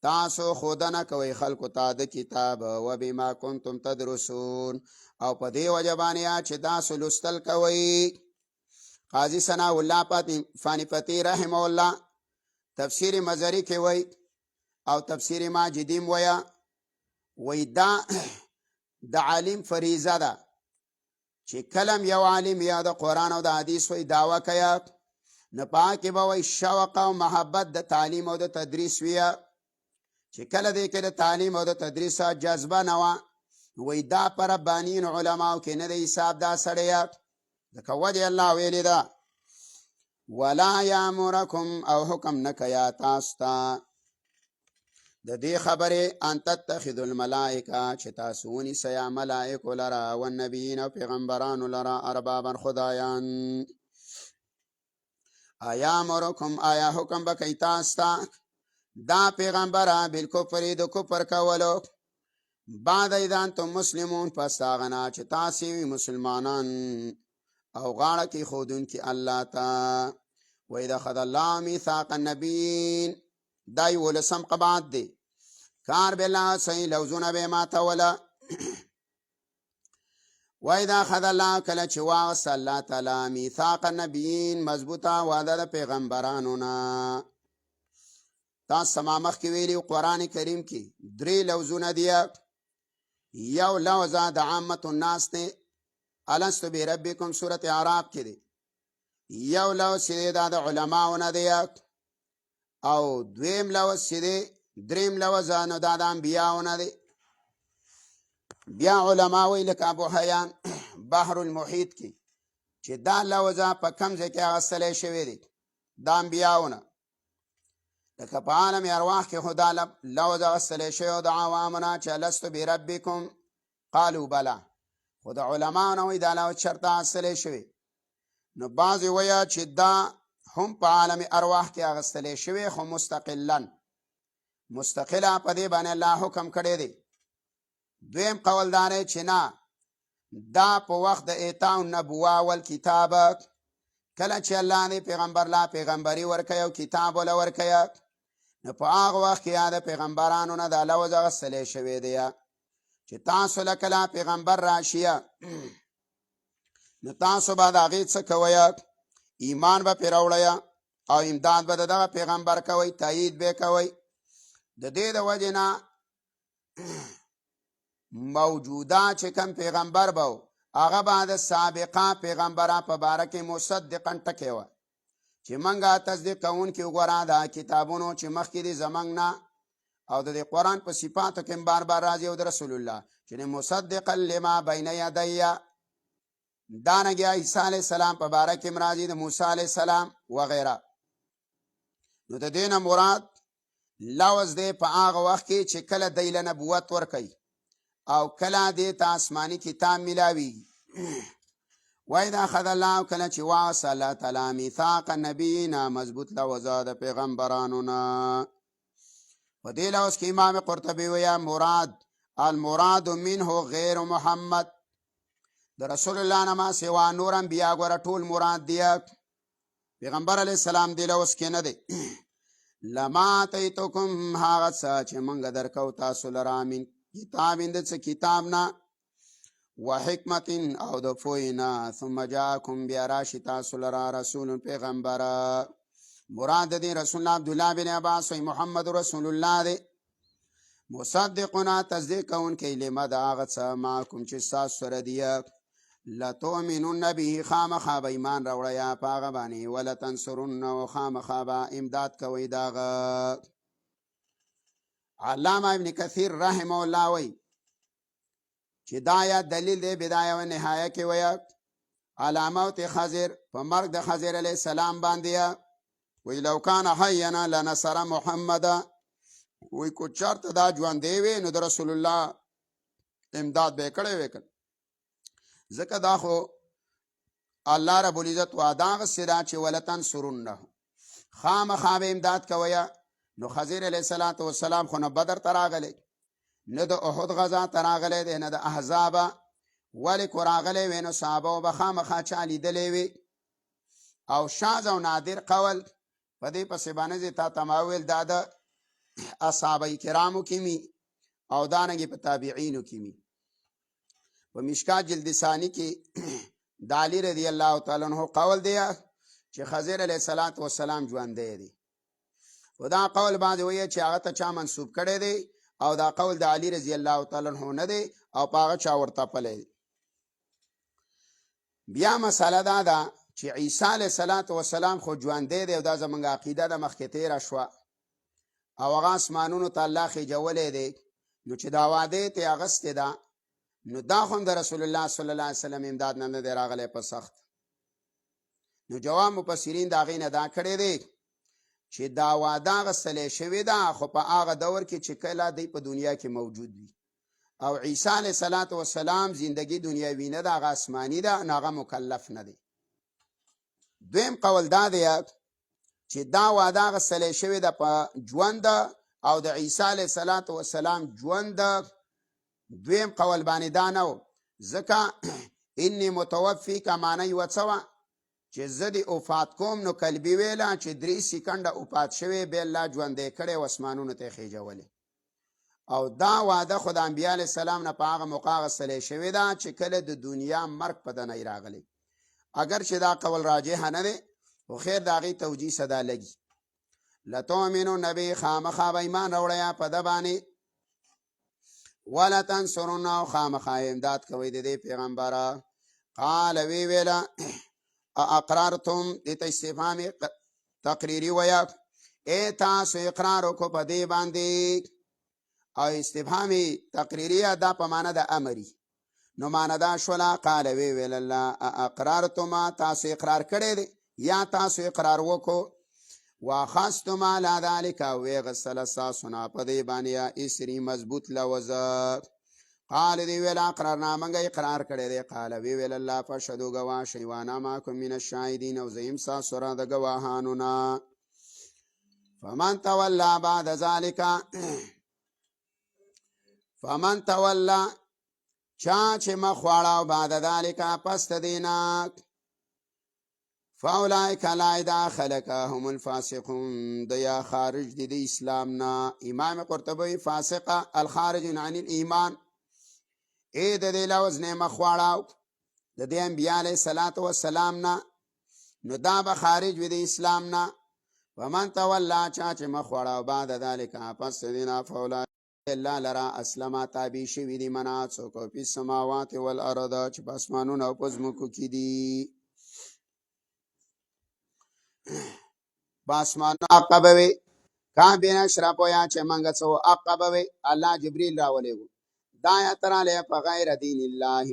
تاسو خودنه کوي خلکو ته د کتاب و بما کنتم تدرسون او په دی وجه باندې چې تاسو لوستل کوي. قاضی ثنا الله فانی پتی رحمه الله تفسیر مزری کې وای او تفسیر ماجدیم وی دا د عالم فریضه ده چې کلم یو عالم یا د قرآن او د حدیث وی دعوه کیا نه پاکې به وی شوق او محبت د تعلیم او د تدریس ویا چې کله دې کې د تعلیم او د تدریس جذبه نه وه وی دا پر ربانین علماو کې نه د حساب دا سړی ځکه وجه الله ویلې ده ولا یامرکم او حکم نه کیا تاسو ته د دې خبرې ان تتخذوا الملائکه چې تاسو ونیسئ ملائکو لره والنبیین او پیغمبرانو لره اربابا خدایان. ایامرکم آیا حکم به کوي تاسو ته دا پیغمبره بالکفر د کفر کولو بعد اذا انتم مسلمون پس هغه نه چې تاسو مسلمانان او غاړه کې ښودونکي الله ته. واذا اخذ الله میثاق النبیین دا یولسم قباط دی. کار بالله صحیح لوزونه به ماتوله. واذا اخذ الله کله چې واغسته الله تعالی میثاق النبیین مضبوطه وعده د پیغمبرانو نه. تاسو ما مخکې ویلي قرآن کریم کې درې لوزونه دي. یو لوز د عامة الناس دی الستو بربکم سورت اعراف کې دی. یو لوز چې دا د علماو نه دی او دویم لوز چې دی دریم لوز نو دا د انبیاو نه دی. بیا علما وی لکه ابو حیان بحر المحیط کې چې دا لوز په کوم ځای کې اخیستلی شوی دی د انبیاو نه. لکه په عالم ارواح کې خو دا لوز اخیستلی شوی د عوامو نه چې الستو بربکم قالوا بلا خو د علماو نه وی دا لوز چېرته اخیستلی شوی. نو بعضې ویه چې دا هم په عالم ارواح کې اخیستلی شوی خو مستقله په دې باندې الله حکم کړی دی. دویم قول دا دی چې نه دا په وخت د اعطاء النبوه والکتاب کله چې الله دې پیغمبر لا پیغمبري ورکوي او کتاب وله ورکوي نو په هغه وخت کې د پیغمبرانو نه دا لوز اخیستلی شوی دی چې تاسو له کله پیغمبر راشي نو تاسو به د هغې څه کوئ ایمان به پرې راوړئ او امداد به د دغه پیغمبر کوئ تایید به کوئ. د دې د وجې نه موجوده چې کوم پیغمبر به هغه به د سابقه پیغمبره په باره کې مصدقا ټکی وه چې موږ تصدیق کوونکي وګوره دا کتابونو چې مخکې دي زموږ نه او د دې قرآن په صفاتو کې بار بار راځي او د رسول الله چې مصدقا لما بین یدی. دانګې عیسی علیه السلام په باره کې راځي د موسی علیه السلام وغیره. نو د دې نه مراد لوز دی په هغه وخت کې چې کله دی له نبوت ورکوي او کله دې ته آسماني کتاب میلاویږي. واذا اخذ الله کله چې واغسته الله تعالی میثاق النبیین مضبوط لوزه د پیغمبرانو نه. په دې لوز کې امام قرطبي ویه المراد منه غیر محمد د رسول الله نه ما سوا نور انبیا ګوره ټول مراد دی. پیغمبر علیه السلام دې لوز کې نه دی. لما اتیتکم هغه څه چې موږ درکو تاسو لره من کتاب د څه کتاب نه و حکمت او د پوهې نه ثم جاءکم بیا راشي تاسو لره رسول پیغمبر. مراد د دې رسول الله عبدالله بن عباس وی محمد رسول الله دی. مصدقنا تصدیق کوونکی لما د هغه څه معکم چې ستاسو سره دی لتؤمنن به خامخا به ایمان راوړی په هغه باندې ولتنصرنه خامخا به امداد کوئ د هغه. علامه ابن کثیر رحمه الله وی چې دا آیات دلیل دی بدایه و نهایه کې ویا علامات خضر په مرګ د خضر علیه السلام باندې وی لو کان حینا لنصر محمد وی کو چرته دا ژوند دی وی نو د رسول الله امداد به کړی وکړ ځکه دا خو الله رب العزت وعده غسدا چې ولتن سرونه خامخا به امداد کویا نو خضر علیه السلام خو نه بدر تراغلی نه د احد غزا تراغلی دی نه د احزاب ولی کو راغلی وی نو صحابه به خامخا چا لیدلی وی او شاذ او نادر قول په دې پسې باندې تا تماویل دا د اصحابه کرامو کې می او دانګي په تابعینو کې می په مشکات جلد ثانی کې د علی رضی الله تعالی عنہ قول دی چې خضر علیه السلام ژوند دی و دا قول باندې وایي چې هغه ته چا منسوب کړي دی او دا قول د علی رضی الله تعالی عنہ نه دی او پاغه چا ورته پلي بیا مسله دا ده چې عیسی علیه السلام خو ژوند دی او دا زمونږ عقیده د مخکې تیره شوه او هغه اسمانونو ته الله خېجولی دی نو چې دا وعده ته اغستې ده نو دا خو د رسول الله صلی الله علیه وسلم امداد نه دی راغلی په سخت نو جواب مفسرین د هغې نه دا کړی دی چې دا وعده اغستلی شوې ده خو په هغه دور کې چې کله دی په دنیا کې موجود وي او عیسی علیه السلام زندگی دنیاوي نه ده هغه آسماني ده نو هغه مکلف نه دی دویم قول دا دی چې دا وعده اغستلی شوې ده په ژوند او د عیسی علیه السلام ژوند دویم قول باندې دا نه و ځکه انی متوفی که معنی یوه څه وه چې زه دې وفات کوم نو کلبي ویله چې 3 سکنډه وفات شوی بیا الله ژوندی کړی و اسمانونو ته یې خېجولی او دا وعده خو د انبیا علیه السلام نه په هغه موقع اغستلی شوې ده چې کله د دنیا مرګ په دنی راغلی اگر چې دا قول راجح نه دی خو خیر د هغې توجیه صدا لګي لتؤمنو نبی خامخا به ایمان راوړی په ده باندې ولتنصرونه خامخا امداد کوئ د دې پیغمبره قال وی ویله اقرارتم دې ته استفهام تقریري ویا ای تاسو اقرار وکړو په دې باندې او استفهام تقریري دا په معنا د امري نو معنا دا شوله قال وی ویل الله اقرارتم تاسو اقرار کړی دی یا تاسو اقرار وکړو واخذتم على ذلك وغسل ساسنا په دې باندې اسری مضبوط لوزه قال دی ویل اقرارنامه اقرار کړی دی قال وی ویل الله فشهدوا گواه شئ وانا معكم من الشاهدين او زیم ساسو سره د گواهانو نه فمن تولى بعد ذلك فمن تولى چا چې مخ واړاو بعد ذلك پس دینا فاولئک لا داخلک هم الفاسقون دیا خارج دی د اسلام نه امام قرطبی فاسقه الخارج عن الايمان اې د دې لوز نه مخ واړاو د دې انبیاء علیه السلام نه نو دا به خارج وي د اسلام نه ومن تولا چا چې مخ واړاو بعد ذلک پس دینا فاولئک الله لرا اسلم تابع شوي دي منات څوک په سماوات والارض چې په اسمانونو او په ځمکو کې دي باسمان عقبوي کان بین شرپو یا چې منګه څو عقبوي الله جبريل راولېو دا یا تراله په غیر دین الله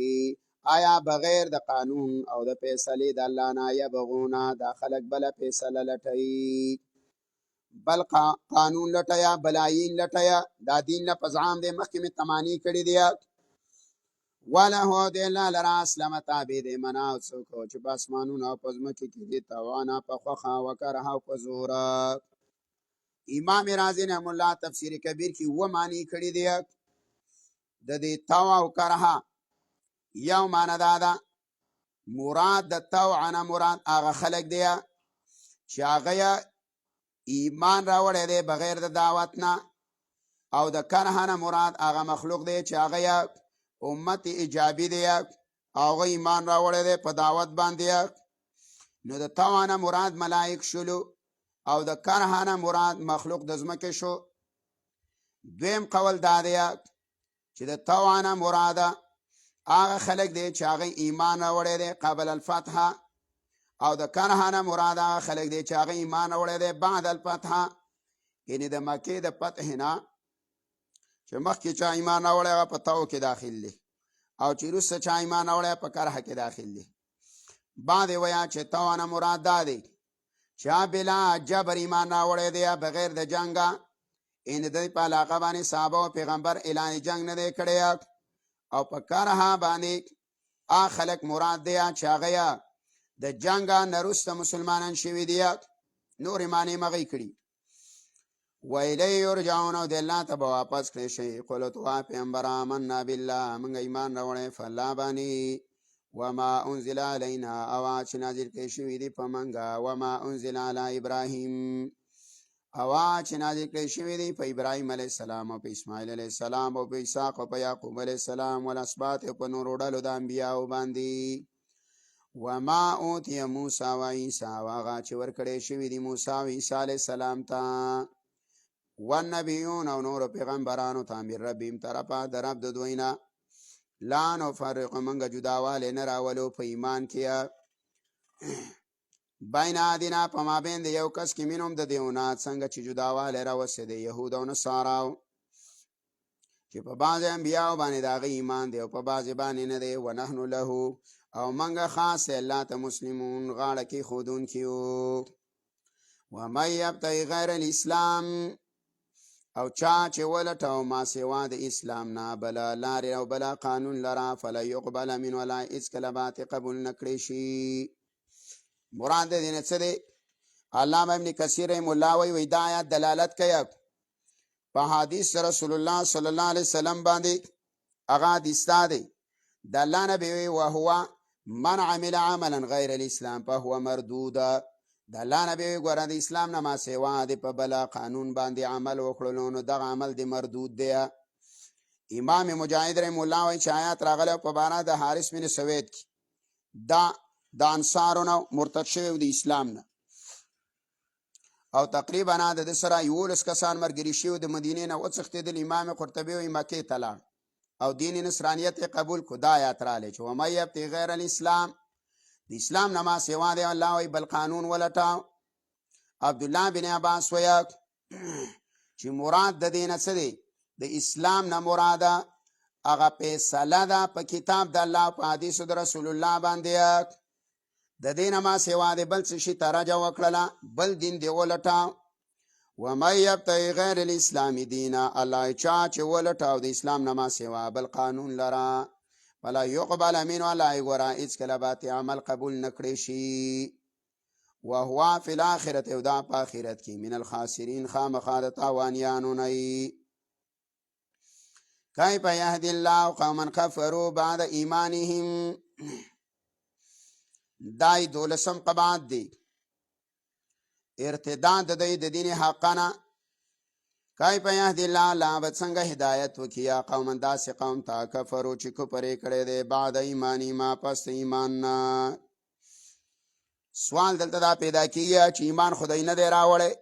آیا بغیر د قانون او د فیصله د الله نه یا بغونا د خلق بل فیصله لټي بل قانون لټیا بلاین لټیا دا دین نه پزعام د محکمه تمانی کړی دی ولا هو د الله لرا اسلام تابع دی منا څوک چې باسمانونو او پزمکه کې دي توانا په خوخه وکره او په زور امام رازی رحم الله تفسیر کبیر کې و معنی کړی دی د دې توا او کرها یو معنا دا مراد د توعنا مراد هغه خلق دی چې هغه ایمان راوړی دی بغیر د دعوت نه او د کرهنه مراد هغه مخلوق دی چې هغه امت ایجابی دی هغه ایمان راوړی دی په دعوت باندې نو د توانه مراد ملائک شلو او د کرهنه مراد مخلوق د ځمکې شو دویم قول دا دی چې د توانه مراد هغه خلق دی چې هغه ایمان راوړی دی قبل الفتح او د کرهنه مراد هغه خلق دی چې هغه ایمان راوړی دی بعد الفتح یعنی د مکې د فتح نه چې مخکې چا ایمان راوړی هغه په تاو کې داخل دی او چې وروسته چا ایمان راوړی په کرهه کې داخل دی. بعد ویا چې توانه مراد دا دی چا بلا جبر ایمان راوړی دی بغیر د جنګه، ان د په علاقه باندې صحابه او پیغمبر اعلان جنگ نه دی کړی، او په کرهه باندې خلک مراد دی چې هغه د جنګه نه وروسته مسلمانان شوي دي، نورې معنی مغی کړي. ویلی یرجعون، او د الله ته به واپس کړی شي. قل ورته پیغمبره آمنا بالله، موږ ایمان راوړی په الله باندې، وما انزل علینا، او چې نازل کړی شوي دي په موږ، وما انزل علی ابراهیم، او چې نازل کړی شوي دي په ابراهیم علیه السلام او په اسماعیل علیه السلام او په اسحاق او په یعقوب علیه السلام والاسباط او په نورو ډلو د انبیاو باندې. وما اوتی موسی و عیسی، او هغه چې ورکړی شوي دي موسی او عیسی علیه السلام ته، والنبیون، او نورو پیغمبرانو ته، من ربهم، طرفه د رب د دوی نه، لا نفرق، موږ جداوالی نه راولو په ایمان کې بین احدنا، په مابین د یو کس کې، منهم د دیونه، څنګه چې جداوالی راوستې د یهود او نصاراو، چې په بعضې انبیاو باندې د هغه ایمان دی او په بعضې باندې نه دی. ونحن له، او موږ خاص الله ته مسلمون، غاړه کې ښودونکي یو. ومن یبتغي غیر الاسلام، او چا چې ولټو ما سوا د اسلام نه بله لارې او بله قانون لره، فلا یقبل من، ولا هېڅکله به قبول نه کړی شي. مراد د دې نه څه دی؟ علامه ابن کثیر رحمه الله وایي دا آیات دلالت کوي په حدیث رسول الله صلی الله علیه وسلم باندې. هغه حدیث دا دی د الله نبی وایي وهو من عمل عملا غیر الاسلام فهو مردود. د الله نبی وایي ګوره د اسلام نه ما سوا د په بله قانون باندې عمل وکړلو نو دغه عمل د مردود دی. امام مجاهد رحمه الله وایي چې آیات راغلی په باره د حارث بن سوید کې، دا د انصارو نه مرتد شوی د اسلام نه، او تقریبا د سره 11 کسان مرګري شوي د مدینې نه وڅښتېدل. امام قرطبي وایي مکې ته لاړ او دین نصرانیت قبول کو. دا آیات راغلی چې ومن یبتغي غیر الاسلام، د اسلام نه ما سوا دی الله وایي بل قانون ولټاو. عبدالله بن عباس وایي چې مراد د دې نه څه دی؟ د اسلام نه مراده هغه فیصله ده په کتاب د الله په حدیثو د رسول الله باندې، د دې نه ما سوا دی بل څه شي ته رجع وکړله، بل دین دی ولټاو. ومن یبتغي غیر الاسلام دینا، الله چا چې ولټاو د اسلام نه ما سوا بل قانون لره، فلا یقبل منه، الله یې ګوره هېڅکله به عمل قبول نه کړی شي. وهو فی الاخرة، او دا په آخرت کې، من الخاسرین، خامخا د تاوانیانو نه وي. کیف یهدی الله قوما کفروا بعد ایمانهم، دای 12 قباحت دی ارتداد د دوی د دین حقانه. کیف یهدی الله، الله به څنګه هدایت وکړي قوما داسې قوم ته کفروا چې کفر یې کړی دی بعد ایمانی، ما پس ایمان نه. سوال دلته دا پیدا کیږي چې ایمان خدای نه دی راوړی،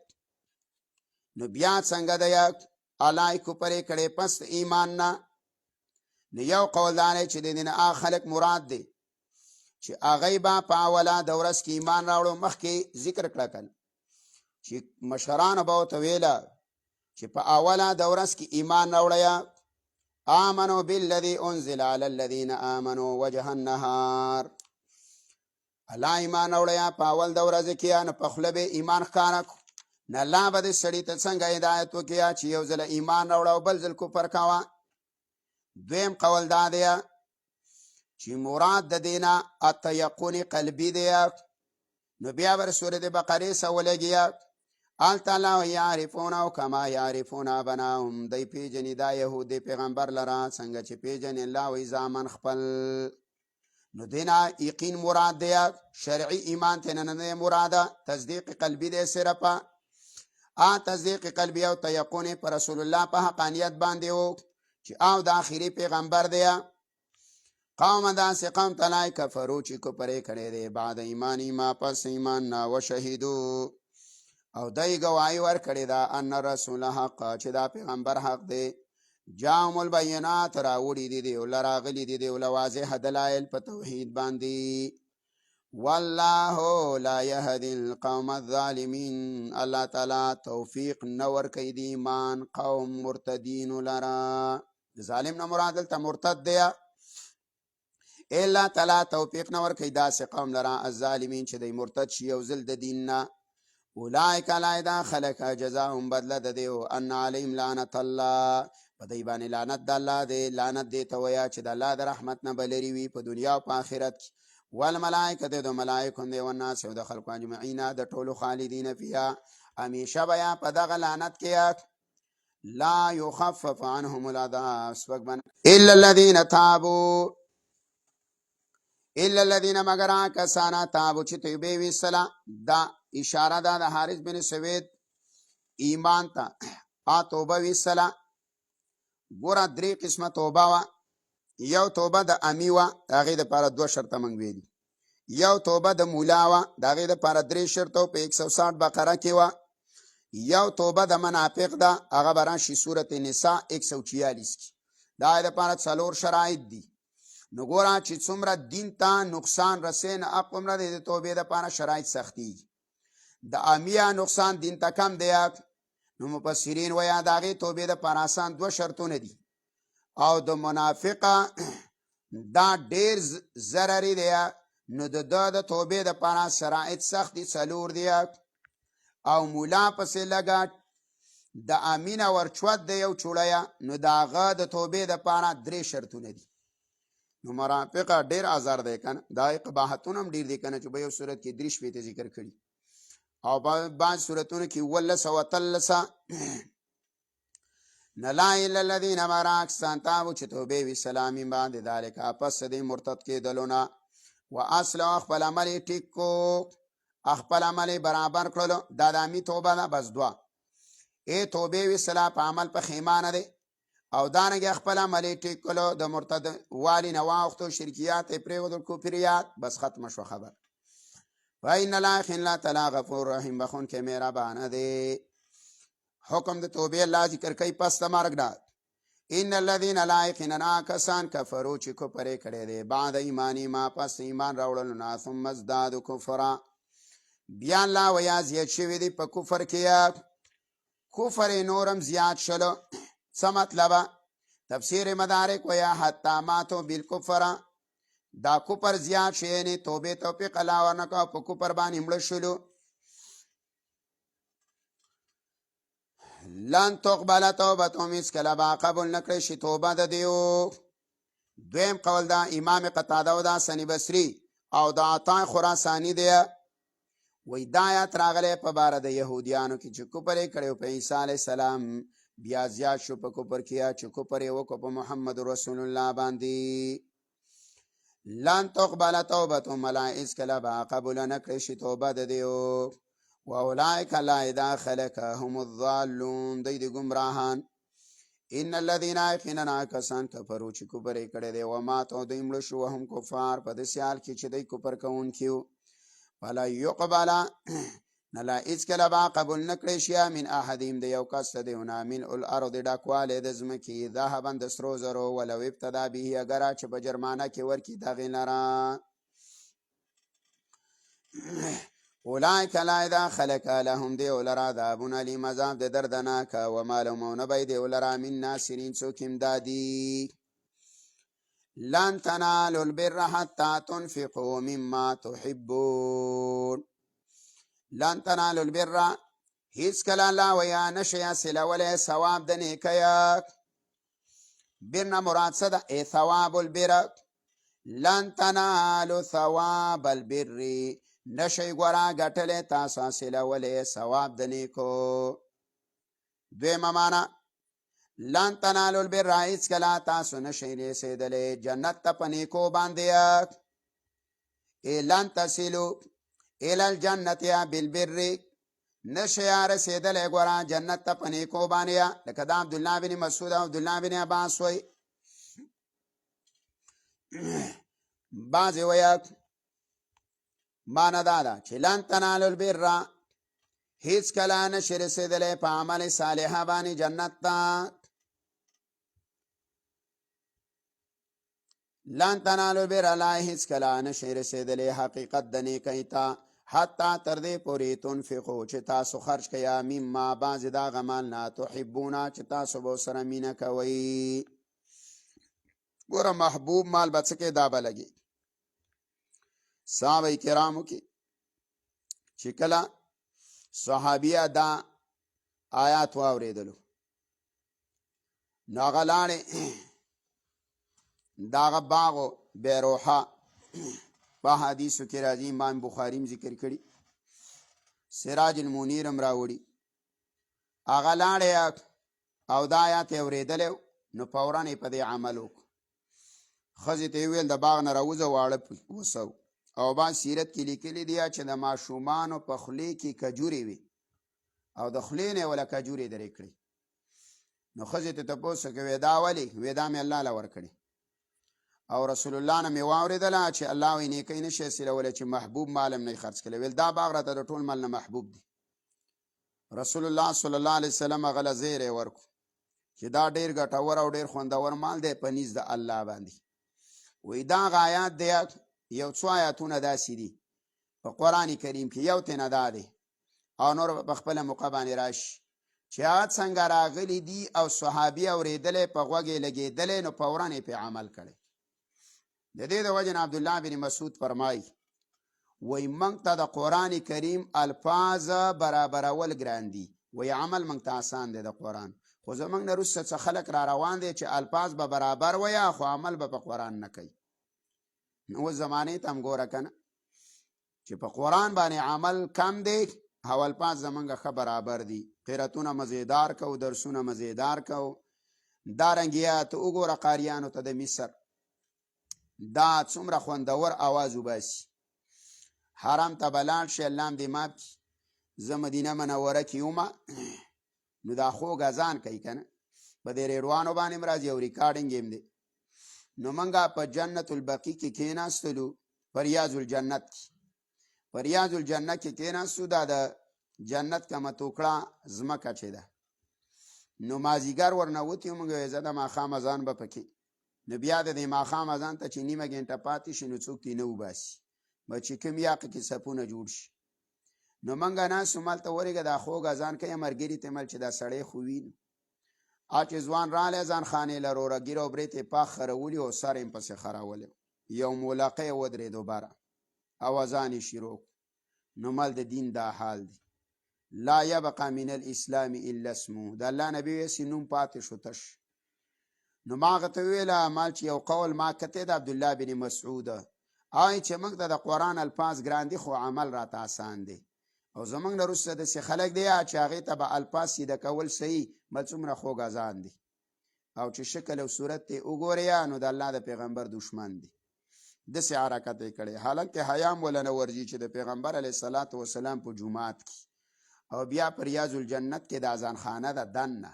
نو بیا څنګه دی الله کفر یې کړی پس ایمان نه؟ نو یو قول دا دی چې د دې نه خلک مراد دی چې هغوی به په اوله د ورځ کې ایمان راوړو. مخکې ذکر کړه چې مشرانو به ورته ویله چې په اوله د ورځ کې ایمان راوړی، آمنوا بالذي انزل على الذين آمنوا وجه النهار، الله ایمان راوړی په اول د ورځې کې، نو په خوله به ایمان ښکاره کړو. نه الله به دې سړي ته څنګه هدایت وکړي چې یو ځل ایمان راوړه او بل ځل کفر کوه. دویم قول دا دی چې مراد د دې نه التیقن قلبي دی، نو بیا ور سورۃ بقره سره ولګي تعالی یعرفونه کما یعرفون ابناهم، دی پیژني دا یهودي پیغمبر لره څنګه چې پیژني الله وی زامن خپل. نو دینا یقین مراد دی، شرعي ایمان ته نه مراده، تصدیق قلبي دی صرف. تصدیق قلبي او تیقن پر رسول الله په حقانیت باندې وو چې او د آخري پیغمبر دی. قوم داسې قوم تلای کفرو چې کفر یې کړی دی بعد ایمانی، ما پس ایمان نه، وشهدو، او دای گواهی ورکړې ده ان رسول حق، چې دا پیغمبر حق دی. جاءهم البینات، راوړي دي دی ول راغلي دي دی ول واضح دلایل په توحید باندې. والله لا يهدي القوم الظالمين، الله تعالی توفیق نور کوي دی ایمان قوم مرتدین لرا. ظالم نه مراد دلته مرتد دی، الا تعالی توفیق نور کوي داسې قوم لرا الظالمین چې د مرتد شي یو ځل د دین نه اولئک علی خلق جزاهم بدله د دیو ان علیهم لعنت الله په دې باندې لعنت د الله دی لعنت دی ته ویا چې د الله د رحمت نه بلری وي په دنیا او په آخرت کې والملائکه د ملائکه دی او الناس او د خلق اجمعین د ټولو خالدین فیها همیشه بیا په دغه لعنت کې لا يخفف عنهم العذاب الا الذين تابوا الا الذين مگر کسانا تابو چې توبه ویسلا دا اشاره ده د حارث بن سوید ایمان ته توبه ویسلا ګوره درې قسمه توبه وا یو توبه د امی وا هغه د لپاره دوه شرطه منګ ویلي یو توبه د مولا وا هغه د لپاره درې شرطه په 160 بقره کې وا یو توبه د منافق ده هغه براشي سورته نساء 146 کې دا د لپاره څلور شرایط دي نو ګوره چې څومره دین ته نقصان رسین اقومره د توبې د لپاره شرایط سختی د امیا نقصان دین ته کم دی نو مفسرین ویا داغه توبې د لپاره آسان دوه شرطونه دي او د منافقه دا ډیر ضرری دی نو د توبې د لپاره شرایط سخت دي څلور دي او مولا پسې لګا د امینه ورچوت دی یو چوړیا نو داغه د توبې د لپاره درې شرطونه دي نو مرافقه ډیر آزار دی کنه دا قباحتونه هم ډیر دي کنه چې په یو صورت کې دریش په ذکر کړي او بعض صورتونو کې ولس او تلسا نلا الا الذين مراك سانتابو چې توبه وی سلامي باندې ذالک پس دې مرتد کې دلونه واصل خپل عمل ټیکو خپل عمل برابر کړلو دا دامي توبه ده بس دوا ای توبه وی سلام په عمل په خیمانه ده او دانګه خپل عمل ټیکلو د مرتد والی نواختو شرکیات پرېودل کوپریات بس ختم شو خبر وَإِنَّ اللَّهَ تعالی غفور رحیم بخون کې مهربان دی حکم د توبې الله ذکر کوي پس د مرګ نه ان الذين لا يقيننا کسان کفرو چې کو پرې کړي دي بعد ایمانی ما پس ایمان راوړل نه ثم ازداد کفر بیا الله ویا زیات شوی دی په کفر کې کفر نورم زیات شلو څه مطلب تفسیر مدارک ویا حتا ماتو بالکفر دا کفر زیات شي نه توبه توفیق الله ورنکا په کفر باندې مړ شلو لن تقبل توبتهم اس کله با قبول نکړي شي توبه د دیو دویم قول دا امام قتاده او دا سنی بصری او دا عطا خراسانی دی وې دا آیات راغله په بار د يهوديانو کې چې کفر کړي په عیسی علی السلام بیا زیات شو په کفر کې چې کفر وکړو په محمد رسول الله باندې لن تقبل توبتهم ملائس کله با قبول نکړي شي توبه د دیو واولئک لا يدخلهم الضالون دی گمراهان ان الذين يقيننا كسان كفروا چې کفر کړي دي و ما تو دیم له شو هم کفار په دسیال کې چې دی کفر کوون کیو ولا يقبل نلا اس کله با قبول نکړي شي من احدهم د یو کس دیونه من الارض ډکواله د زمکی ذهبا د سرو زرو ولو ابتدا به اگر چې په جرمانه کې ورکی دغه لرا اولئک لا اذا خلق لهم دی ولرا عذاب الیم عذاب د دردناک و مالهم ونبید ولرا من ناصرین سوکم دادی لن تنالوا البر حتى تنفقوا مما تحبون لن تنالوا البر هیڅ کله لا ویا نشیا سلا ولا ثواب د نیکیا برنا مراد صدا ای ثواب البر لن تنالوا ثواب البر نشي ګورا غټلې تاسو سلا ولا ثواب د نیکو دویمه معنا لن تنالوا البر هیڅ کله تاسو نشئ رسیدلې جنت ته پنیکو باندې لن تصلوا الى الجنه بالبر نشیا رسیدلې ګورا جنت ته پنیکو باندې لکه دا عبد الله بن مسعود او عبد الله بن عباس وای بعض ویا معنا دا چې لن تنالوا البر هیڅ کله نشئ رسیدلې په عمل صالح باندې جنت ته لن تنالوا البر لا هیڅ کله نشئ رسیدلې حقیقت د نیکۍ ته حتی تر دې پورې تنفقو چې تاسو خرج کیا مما بعض دا غمال نه تحبونا چې تاسو به سره مینه کوي ګوره محبوب مال بچ کې دا به لګي صحابه کرامو کې چې کله صحابیه دا آیات واورېدلو نو هغه لاړې د هغه باغ بیروحه په حدیثو کې راځي، امام بخاري هم ذکر کړي، سراج المنیر هم راوړي. هغه لاړې او دا آیات یې اورېدلی نو فوراً یې په دې عمل وکړو. ښځې ته یې وویل د باغ نه راوځه واړه وسو. او بعض سیرت کې لیکلي دي چې د ماشومانو په خولې کې کجورې وي او د خولې نه یې وله کجورې درې کړې. نو ښځې ته تپوس کوي دا ولې؟ وی دا مې الله له ورکړې او رسول الله نه مې واورېدله چې الله وایي نیکۍ نه شي حاصلولی چې محبوب مال هم نه خرڅ کړی. ویل دا باغ راته د ټول مال نه محبوب دی. رسول الله صلی الله علیه وسلم هغه له زیری ورکړو چې دا ډېر ګټور او ډېر خوندور مال دی په نیز د الله باندې. وی دا هغه آیات دی، یو څو آیاتونه داسې دي په قرآن کریم کې، یو تېنه دا دی او نور په خپله موقع باندې راشي چې هغه څنګه راغلي دي او صحابي اورېدلی په غوږ یې لګېدلی نو فوراً یې پې عمل کړی. د دې د وجې نه عبدالله بن مسعود فرمایي وی موږ ته د قرآن کریم الفاظ برابرول ګران دي، وی عمل موږ ته آسان دی د قرآن، خو زموږ نه وروسته څه خلک را روان دی چې الفاظ به برابر ویا خو عمل به په قرآن نه کوي. نو اوس زمانې ته هم ګوره که نه چې په قرآن باندې عمل کم دی او الفاظ زموږ ښه برابر دي. قرتونه مزیدار کو، درسونه مزیدار کو. دارنګه ته وګوره قاریانو ته د مصر دا څومره خوندور آواز وباسي. حرم ته به لاړ شي، الله هم دې ماف کړي، زه مدینه منوره کې ومه نو دا خوږ اذان کوي که نه، په دې ریډوانو باندې هم راځي او ریکارډینګ هم دی. نو موږ په جنت البقیع کې کېناستلو، په ریاض الجنت کې، په ریاض الجنت کې کېناستو. دا د جنت کومه توکړه ځمکه چې ده نو مازدیګر ورنوتي موږ وایو زه د ماښام اذان به پکې، نو بیا د دې ماښام اذان ته چې نیمه ګنټه پاتې شي نو څوک دې نه وباسي به چې کوم یاقه کې صفونه جوړ شي. نو موږ ناست وو مالته ورېږه دا خوږ اذان کوي، ملګري ته مل چې دا سړی خو وینو چې ځوان رالی اذان خانې لروره ګیر او برېت یې پاک خرولي او سر یې پسې خرولی، یو مولقه یې ودرېدو بره او اذان یې شروع. نو مل د دین دا حال دی، لا یبقى من الاسلام الا اسمه، د الله نبی ویسي نوم پاتې شو تش. نو ما هغه ته وویله مال چې یو قول ما کتی د عبدالله بن مسعود آی چې موږ ته د قرآن الفاظ ګران دي خو عمل راته آسان دی، او زموږ نه وروسته داسې خلک دی چې هغې ته به الفاظ سیده کول صحیح بل څومره خوږ اذان دی، او چې شکل او صورت ته وګورې نو د الله د پیغمبر دشمن دی. داسې حرکت یې کړی، حالانکه حیا هم ولنه ورځي چې د پیغمبر علیه الصلاة وسلام په جومات کې او بیا په ریاض الجنت کې د اذان خانه ده دننه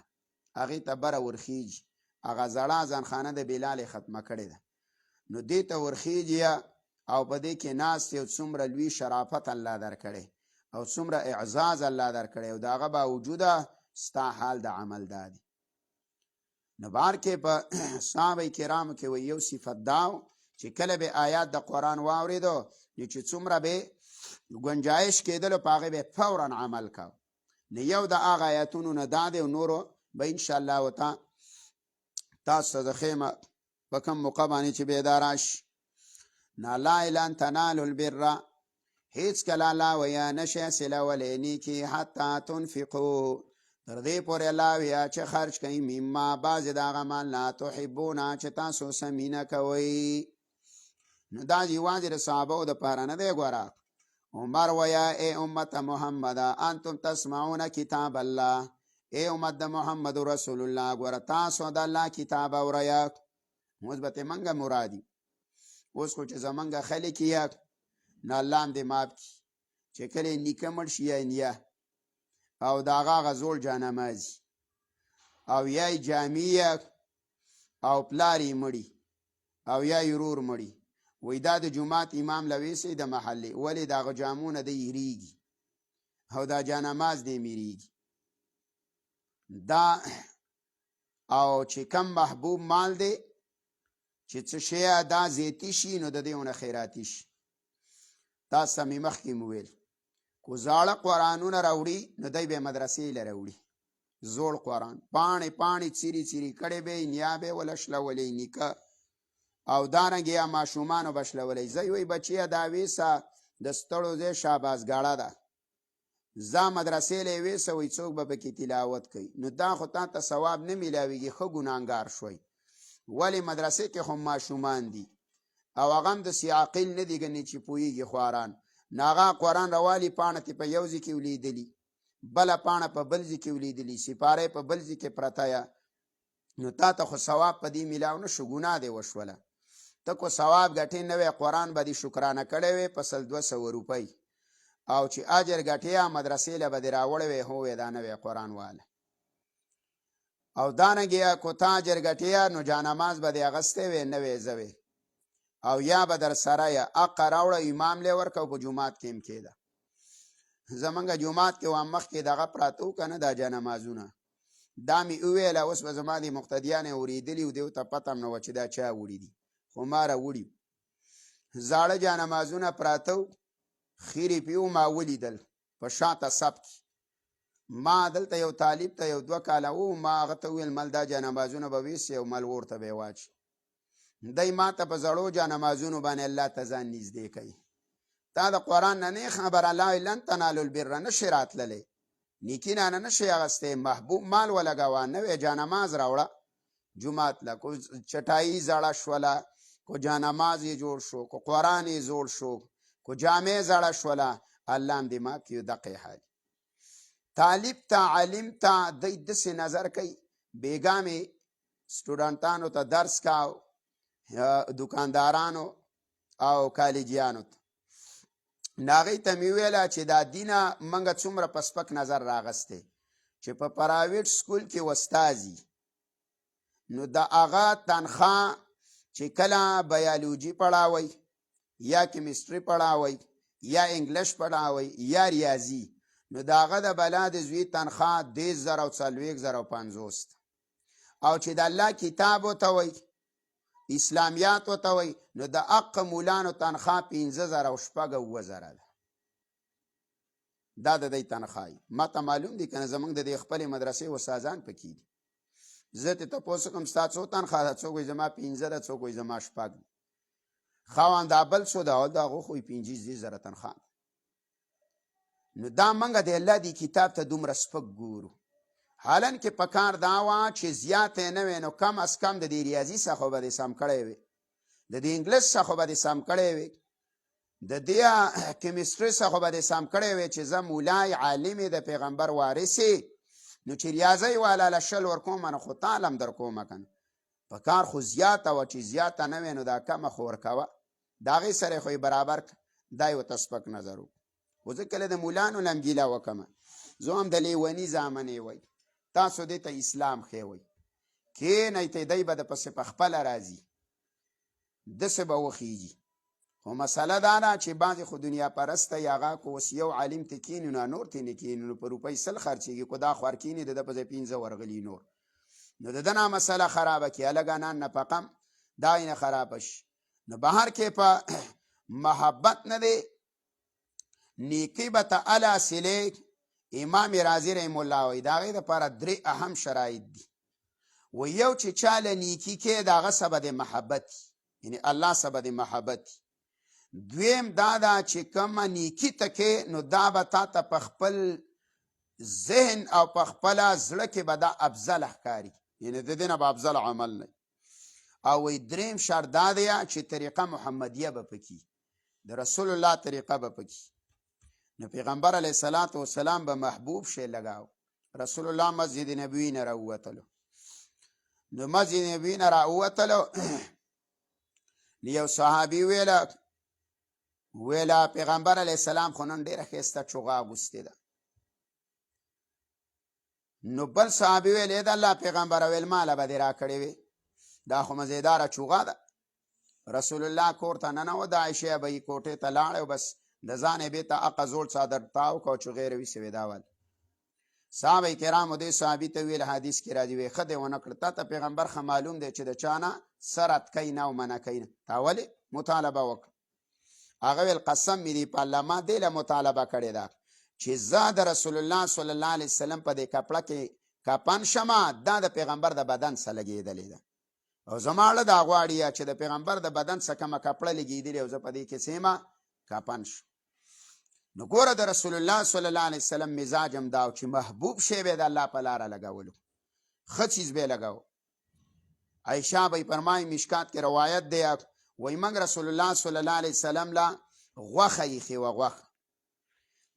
هغې ته بره ورخیږي، هغه زړه اذان خانه د بلال یې ختمه کړې ده، نو دې ته ورخیږي او په دې کې ناست یو څومره لوی شرافت الله درکړی او څومره اعزاز الله درکړی او د هغه باوجوده ستا حال د عمل دا دی. نو بار کې په صحابه کرامو کې وایي یو صفت دا چې کله به آیات د قرآن واورېدو نو چې څومره به گنجایش کېدلو په هغې به فوراً عمل کو. نو یو د هغه آیاتونو نه دا دی او نورو به انشاءالله وتا تاسو ته د خیمه په کوم موقع باندې چې بېدا راشي. نه لا لن تنالوا البر، هیڅ کله الله ویا نشئ حاصلولی نیکي حتی تنفقو، تر دې پورې الله ویا چې خرج کوئ مما بعضې د هغه مال نه تحبونه چې تاسو څه مینه کوئ. نو دا یوازې د صحابهو دپاره نه دی. ګوره عمر ویا ای امت محمده انتم تسمعون کتاب الله، ای امت د محمد رسول الله ګوره تاسو د الله کتاب اورئ. مثبت منګه مرادي اوس خو چې زمونږ خلک یې نو الله هم دې ماف کړي چې کله یې نیکه مړ شي یا نیه او د هغه هغه زوړ جانمازي او یا یې جامې او پلار یې مړي او یا یې ورور مړي، وایي دا د جومات امام لویسی د محلې ولې د هغه جامونه دی یریږي او دا جانماز دی میریږي. دا او چې کم محبوب مال دی چې څه شی دا زیتی شي نو د دې ونه خیراتی شي. تاسو ته مې مخکې مو ویل کو زاړه قرآنونه راوړي نو دی به مدرسې له راوړي، زوړ قرآن پاڼې پاڼې څیري څیري کړی به یې نیا به یې ولشلولی نیکه او دارنګ یا ماشومانو بشلولی زی وی بچیه دا ویسه د ستړو ځای شاباسګاړه ده ځه مدرسې له یې ویسه وی څوک به پکې تلاوت کوي نو دا خو تا ته ثواب نه میلاویږي ښه ګناهګار شوی ولې مدرسې کې خو ماشومان دي او هغه هم داسې عاقل نه دي ګنې چې پوهېږي خواران نو هغه قرآن روالي پاڼه تې په یو ځای کې ولیدلي بله پاڼه په بل ځای کې ولیدلي سپاره یې په بل ځای کې پرته یا نو تا ته خو ثواب په دې میلاو نه شو ګناه دې وشوله ته کو ثواب ګټې نه وی قرآن به دې شکرانه کړی وی په 200 روپۍ او چې اجر ګټې مدرسې له به دې راوړی وی هو وی دا نه وی قرآن واله او دانګې کو تا اجر ګټې نو جانماز به دې اغستی وی نه وی زه وی او یا به در سره یا اقه راوړه امام لی ورکه په جومات کې هم کېده زمونږ جومات کې وام مخکې دغه پراته وو که نه دا جانمازونه دا مې وویله اوس به زما دې مقتدیان یې اورېدلي و دې ته پته هم نه وه چې دا چا وړي دي خو ما راوړي زاړه جانمازونه پراته و خیرې پې و ما ولیدل په شاته سب کې ما دلته یو طالب ته یو 2 کاله و ما هغه ته وویل مل دا جانمازونه به ویسي او مل ورته به یې واچي دی ما ته په زړو جانمازونو باندې الله ته ځان نږدې کوي تا د قرآن نه نه خبره لا لن تنالو البر نشي راتللی نیکي نه نشي اغستی محبوب مال ولګوه نوی جانماز راوړه جومات له کو چټایي زړه شوله کو جانماز یې جوړ شو کو قرآن یې زوړ شو کو جامع زړه شوله الله هم دې ما کړي دقې حال طالب ته عالم ته دی داسې نظر کوي بیګا مې سټوډنټانو ته درس کاو دکاندارانو او کالجیانو ته ناغی ته مې ویله چې دا دینه منګه څومره په سپک نظر راغستی چې په پرایویټ سکول کې استازي نو د هغه تنخواه چې کله بیالوجي پړاوی یا کیمستري پړاوی یا انګلیش پړاوی یا ریاضي نو د هغه د بلا د زوی تنخواه 10,000 او 40,050 او چې د الله کتاب ورته وی اسلامیات ورته وی نو د اق مولانو تنخواه 15,000 او 7,000 ده دا د دې تنخواهی ما ته معلوم دي کنه زمونږ د دې خپلې مدرسې استادان پکې دي زه ته تپوس کوم ستا څو تنخواه ده څوک وایي زما 15 ده څوک وایي زما 6 ده خاوند دا بل څو ده د هغو خو 25,000 تنخواه ده نو دا منګه د الله دی کتاب ته دومره سپک ګورو حالان کې پکار دا وه چې زیات نه وي نو کم از کم د دې ریاضي څخه به دې سم کړی وي د دې انګلیس څخه به دې سم کړی وي د دې کیمستري څخه به دې سم کړی وي چې زه مولای عالم د پیغمبر وارثې نو چې ریاضی والا له 100 ورکوم نو خو تعالی هم در کومه کنه پکار خو زیاته وه چې زیاته نه وي نو دا کمه خو ورکوه د هغې سره خو یې برابر دا یې ورته سپک نظر و خو زه کله د مولانو نه هم ګیله وکړمه زه هم د لیوني زامن یې وی تاسو دې ته اسلام ښیوئ کښېنئ ته دی به د پسې په خپله راځي داسې به وخیږي خو مسله دا ده چې بعضې خو دنیا پرسته یا هغه که اوس یو عالم ته کښېني نو نور ته نه کښېني نو په روپۍ 100 خرڅېږي خو دا خوار کښېني د ده په ځای 15 ورغلي نور نو د ده نه مسله خرابه کړي هلکه نن نفقم دا یې نه خرابه شي نو بهر کې په محبت نه دی نیکي به ته اله صلې امام رازي رحم الله وایي د هغې دپاره 3 اهم شرایط دي و یو چې چا له نیکي کې د هغه څه به د محبت یعنې الله څه به د محبت دویم دا ده چې کومه نیکي ته کې نو دا به تا ته په خپل ذهن او په خپله زړه کې به دا افضل ښکاري یعنې د دې نه به افضل عمل نه او وایي دریم شرط دا دی چې طریقه محمدیه به پکې د رسول الله طریقه به پکې نو پیغمبر علیه الصلاة والسلام به محبوب شی لګاو رسول الله مسجد نبوي نه راووتلو نو مسجد نبوي نه راووتلو یو صحابي ویله پیغمبر علیه السلام خو نن ډېره ښایسته چوغه اغوستې ده نو بل صحابي ویل د الله پیغمبره ویل ماله به دې راکړې وې دا خو مزیداره چوغه ده رسول الله کور ته ننوت د عایشې به یې کوټې ته لاړ او بس د ځان یې بېرته هغه زوړ څادر تاو کړ او چوغې یې راویستې وې دا ول صحابه کرامو دې صحابي ته ویل حدیث کې راځي وی ښه دی ونه کړه تا ته پیغمبر ښه معلوم دی چې د چا نه سر اتکی نه او منع کوي نه تا ولې مطالبه وکړه هغه ویل قسم مې دی په الله ما دې له مطالبه کړې ده چې زه د رسول الله صلی الله علیه وسلم په دې کپړه کې کپن شمه دا د پیغمبر د بدن سره لګېدلې ده او زماړه دا غواړي چې د پیغمبر د بدن څخه کومه کپړه لګېدلې او زه په دې کې سیمه کپن شو. نو ګوره د رسول الله صلی الله علیه وسلم مزاج هم دا چې محبوب شی به د الله په لاره لګولو، ښه چیز به لګاو. عایشه به فرمایي مشکات کې روایت دی، وایي موږ رسول الله صلی الله علیه وسلم لا غوښه ایښې وه، غوښه.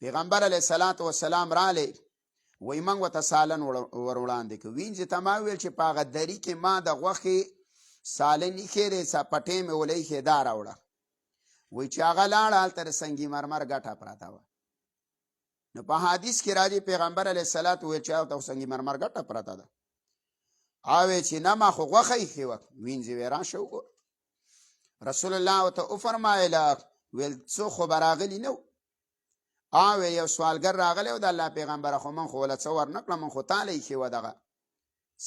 پیغمبر علیه الصلاة والسلام رالی، وایي موږ ورته سالن ور وړاندې کړو. وینځې ته ما ویل چې په هغه دري کې ما د غوښې سالن ایښی دی، پټۍ مې ول ایښې دا راوړه. وایي چې هغه لاړه هلته د سنګي مرمر ګټه پرته وه. نو په حدیث کې راځي پیغمبر علیه السلام ویل چې هلته سنګي مرمر ګټه پرته ده. وایي چې نه ما خو غوښه ایښې وه. وینځې ویې راشه وګوره. رسول الله ورته وفرمایله ویل څوک خو به راغلي نه و. ویل یو سوالګر راغلی و د الله پیغمبره، خو من خو وله څه ورنه کړه، من خو تاله ایښې وه دغه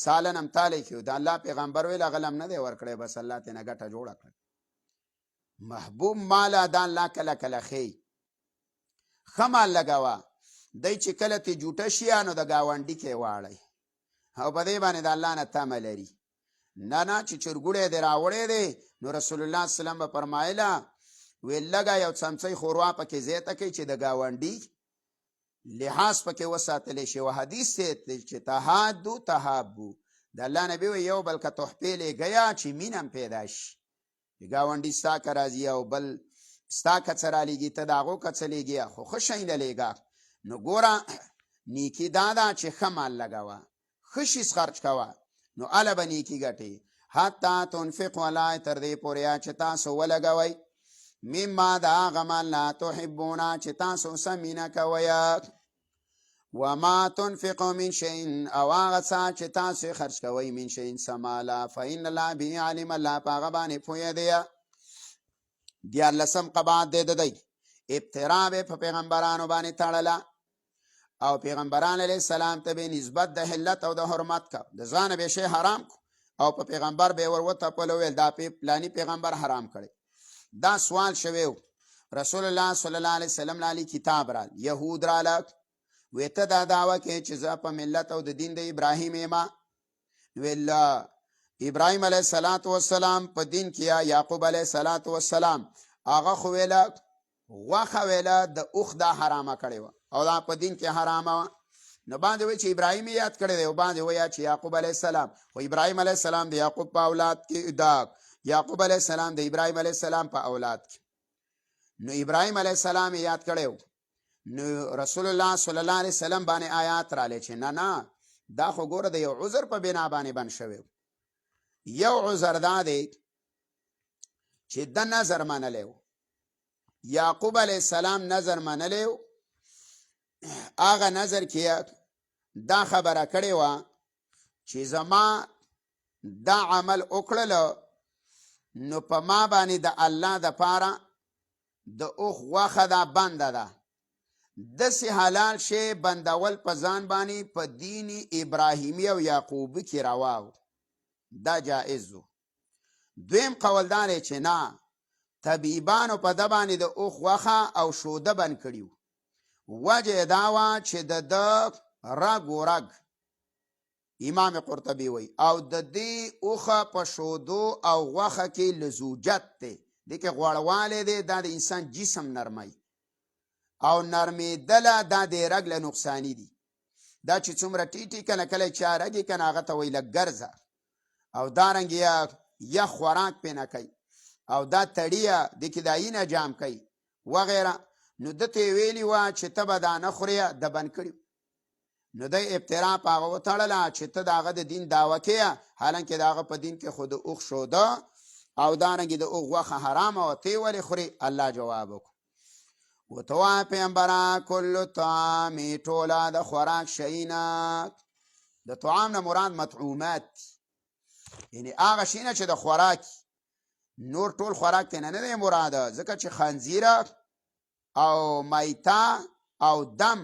سالن هم تاله ایښې و. د الله پیغمبر ویل هغه هم نه دی ورکړی، بس الله ترېنه ګټه جوړه کړه. محبوب ماله دا الله کله کله ښیي، ښه مال لګوه. دی چې کله ترې جوټه شي نو د ګاونډي کې واړئ او په دې باندې د الله نه تمه لري. نه چې چرګوړی دې راوړی دی نو رسول الله صلی الله علیه وسلم به فرمایله ویل لږه یو څمڅۍ ښوروا پکې زیاته کړئ چې د ګاونډي لحاظ پکې وساتلی شي. و حدیث دی چې تهادو تهابو، د الله نبي وایي یو بل که تحفې لېږئ چې مینه هم پیدا شي. ګاونډي ستا که راځي او بل ستا که څه رالیږي ته د هغو که څه لیږي، خو ښه شی نه لیږه. نو ګوره نیکي دا ده چې ښه مال لګوه، ښه شیز خرج کوه، نو هله به نیکي ګټې. حتی تنفق ولا تر دې پورې چې تاسو ولګوئ مما د هغه مال نه تحبونه چې تاسو څه مینه کوئ. وما تنفقوا من شیء او هغه څه چې تاسو خرج کوئ من شیء څه ماله فإن الله به علیم، الله په هغه باندې پوهه دی. دیارلسم قباحت دی د دی ابترا به په پیغمبرانو باندې تړله او پیغمبران علیه السلام ته به نسبت د حلت او د حرمت کا، د ځانه به شی حرام کو او په پیغمبر به ور وتپلو ویل دا پلانی پیغمبر حرام کړي. دا سوال شوی رسول الله صلی الله علیه وسلم علی کتاب را یهود را لک ویته دا دعوه کې چې زه په ملت او د دین د ابراهیم ایما ویل ابراهیم علیه السلام په دین کې یا یعقوب علیه السلام هغه خو ویل غوښه ویل د اوښ دا حرامه کړې وه او دا په دین کې حرامه وه. نو باندې وایي چې ابراهیم یاد کړی دی او باندې وایي چې یعقوب علیه السلام، خو ابراهیم علیه السلام د یعقوب په اولاد کې دا یعقوب علیه السلام د ابراهیم علیه السلام په اولاد کې. نو ابراهیم علیه السلام یاد کړی. نو رسول الله صلی الله علیه وسلم باندې آیات رالی چې نه دا خو ګوره د یو عذر په بنا باندې بند شوی. یو عذر دا دی چې د نظر منلی و، یعقوب علیه السلام نظر منلی و. هغه نظر کې دا خبره کړې وه چې زما دا عمل وکړلو نو په ما باندې د الله د پاره د اوښ غوښه دا بنده ده. داسې حلال شی بندول په ځان باندې په دین ابراهیمي او یعقوبي کې روا و، دا جایز و. دویم قول دا دی چې نه طبیبانو په ده باندې د اوښ غوښه او شوده بند کړي و. وجه دا وه چې د رګ و رګ امام قرطبي وی او د دې اوښه په شودو او غوښه کې لزوجت دی، دې کې غوړوالی دی، دا د انسان جسم نرمي او نرمېدله دا د رګ له نقصاني دي. دا چې څومره ټیټي کنه کله چا رګي کنه هغه ته وایي لږ ګرځه او دارنګې یخ خوراک پې نه کوي او دا تړیه د کې دایي جام کوي وغیره. نو ده ته یې ویلي وه چې ته به دا نه خورې، د بند کړي. نو دی ابترا په هغه وتړله چې ته د هغه د دین دعوه کوې، حالانکې د هغه په دین کې خو د اوښ شوده او دارنګې د اوښ غوښه حرامه وه، ته یې ولې خورې؟ الله جواب وکړو ورته ووایه پیغمبره کل طعام ټوله د خوراک شیونه، د طعام نه مراد مطعومات یعنی هغه شی نه چې د خوراک، نور ټول خوراک ته نه دی مراده، ځکه چې خنزیره او میتا او دم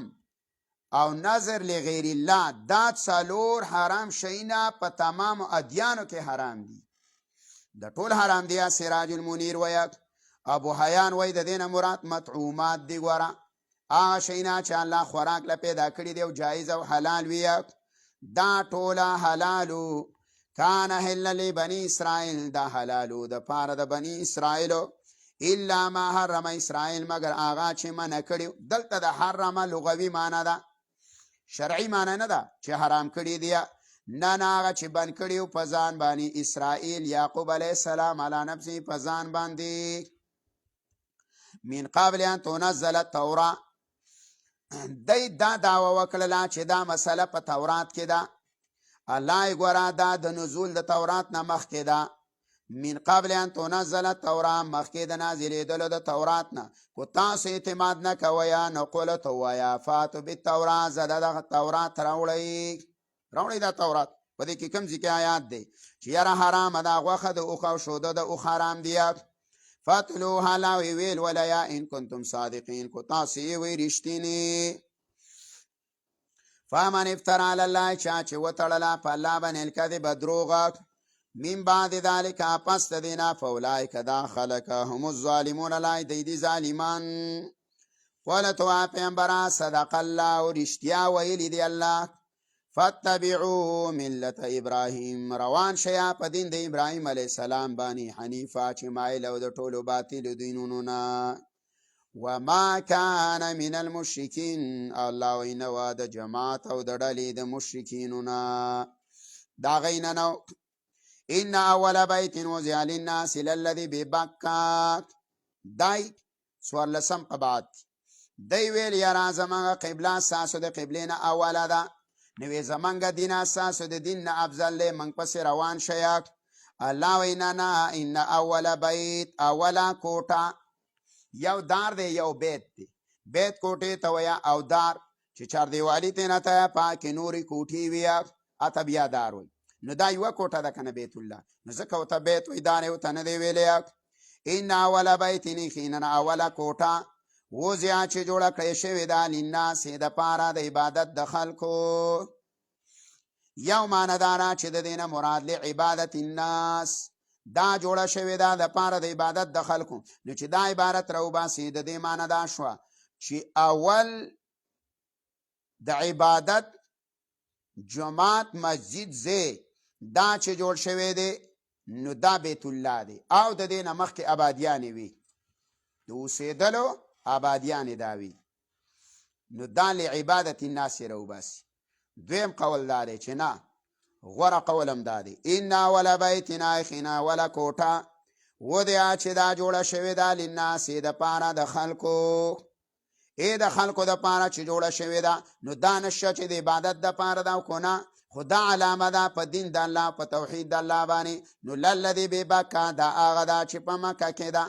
او نظر لغیر الله دا څلور حرام شیونه په تمام ادیانو کې حرام دي، د ټول حرام دي. سراج المنیر وایي ابو حیان وایي د دې نه مراد مطعومات دي. ګوره هغه شیونه چې الله خوراک له پیدا کړي دي او جایز او حلال وي دا ټوله حلالو، کان حل لبنی اسرائیل دا حلالو د پاره د بنی اسرائیلو الا ما حرم اسرائیل مگر آغا چې منع کړي. دلته د حرم لغوي معنی ده، شرعي معنی نه ده چې حرام کړي دی، نه هغه چې بند کړي په ځان باندې اسرائیل یعقوب علیه السلام علی نفسه په ځان باندې من قبل ان تنزل التوراة. دی دا دعوه وکړله چې دا مسله په تورات کې ده. الله یې ګوره دا د نزول د تورات نه مخکې ده، من قبل ان تنزل التوراة، مخکې د نازلېدلو د تورات نه. کو تاسو اعتماد نه کوئ نو قل ته ووایه فاتو بالتوراة، زه دغه تورات راوړئ دا تورات. په دې کې کوم ځای کې آیات دی چې یاره حرامه ده غوښه د اوښ او شوده د اوښ حرام دي. فاتلوها لا ویل ولیا ان کنتم صادقین، کو تاسو یې وی رښتینی. فمن افترى علی الله، چا چې وتړله په الله باندې الکذب دروغ من بعد ذلك پس د دینا فاولئک دا خلک هم الظالمون، لای دی ظالمان. قالت وا پیغمبر صدق الله، رښتیا ویلی دی الله. فاتبعوا ملت ابراهیم، روان شیا په دین د ابراهیم علیه السلام باندې حنیفا چې مایل او د ټولو باطل دینونو نه. وما كان من المشرکین، الله وینه د جماعت او د ډلې د مشرکینو نه، دا غینه نو. ان اول بیت وضع للناس للذي ببکه، دای څوارلسم قبات. دی ویل یاره زمانږه قبله ستاسو د قبلې نه اوله ده، نوې زمانږه دین ستاسو د دین نه افضل دی، موږ پسې روان شئ. الله وی نه، ان اول بیت، اوله کوټه، یو دار دی یو بیت دی. بیت کوټې ته وایه او دار چې چاردیوالي تېنه ته پاکې نورې کوټې وي اته بیا دار وی. نو دا یوه کوټه ده که نه بیت الله، نو ځکه ورته بیت وی، دانې ورته نه دی ویلی. ان اول بیت، یقینا اوله کوټه وضع چې جوړه کړې شوې ده للناس دپاره د عبادت د خلکو. یو معنی داره چې د دې نه مراد لعبادت الناس، دا جوړه شوې ده دپاره د عبادت د خلکو. نو چې دا عبارت راوباسي د دې معنی دا شوه چې اول د عبادت جماعت مسجد ځای دا چې جوړ شوی دی نو دا بیت الله دی، او د دې نه مخکې آبادیانې وي، د اوسېدلو آبادیانې دا وي. نو دا لعبادت الناس راوباسي. دویم قول دا دی چې نه، غوره قول هم دا دی ان اول بیت، یقینا اوله کوټه وضع چې دا جوړه شوې ده للناس دپاره د خلکو، د خلکو دپاره چې جوړه شوې ده. نو دا نشه چې د عبادت دپاره ده کو نه، خو دا علامه ده په دین د الله، په توحید د الله باندې. نو للذي ببکه، دا هغه ده چې په مکه کې ده.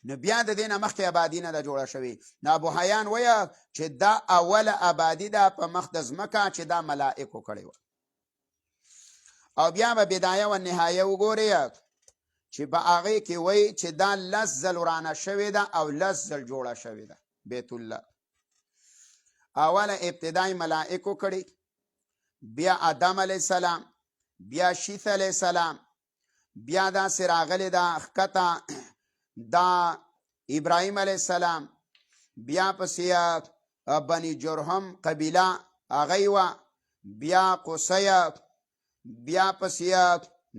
نو بیا د دې نه مخکې آبادي نه ده جوړه شوې. نو ابو حیان وایه چې دا اوله آبادي ده په مخ د ځمکه چې دا ملائکو کړې وه. او بیا به بدایه و نهایه وګورئ چې په هغې کې وایي چې دا لس ځل ورانه شوې ده او لس ځل جوړه شوې ده بیت الله. اوله ابتدای ملائکو کړي، بیا آدم علیه السلام، بیا شیث علیه السلام، بیا داسې راغلی ده ښکته دا ابراهیم علیه السلام، بیا پسې بني جرهم قبیله هغی وه، بیا قصیه، بیا پسې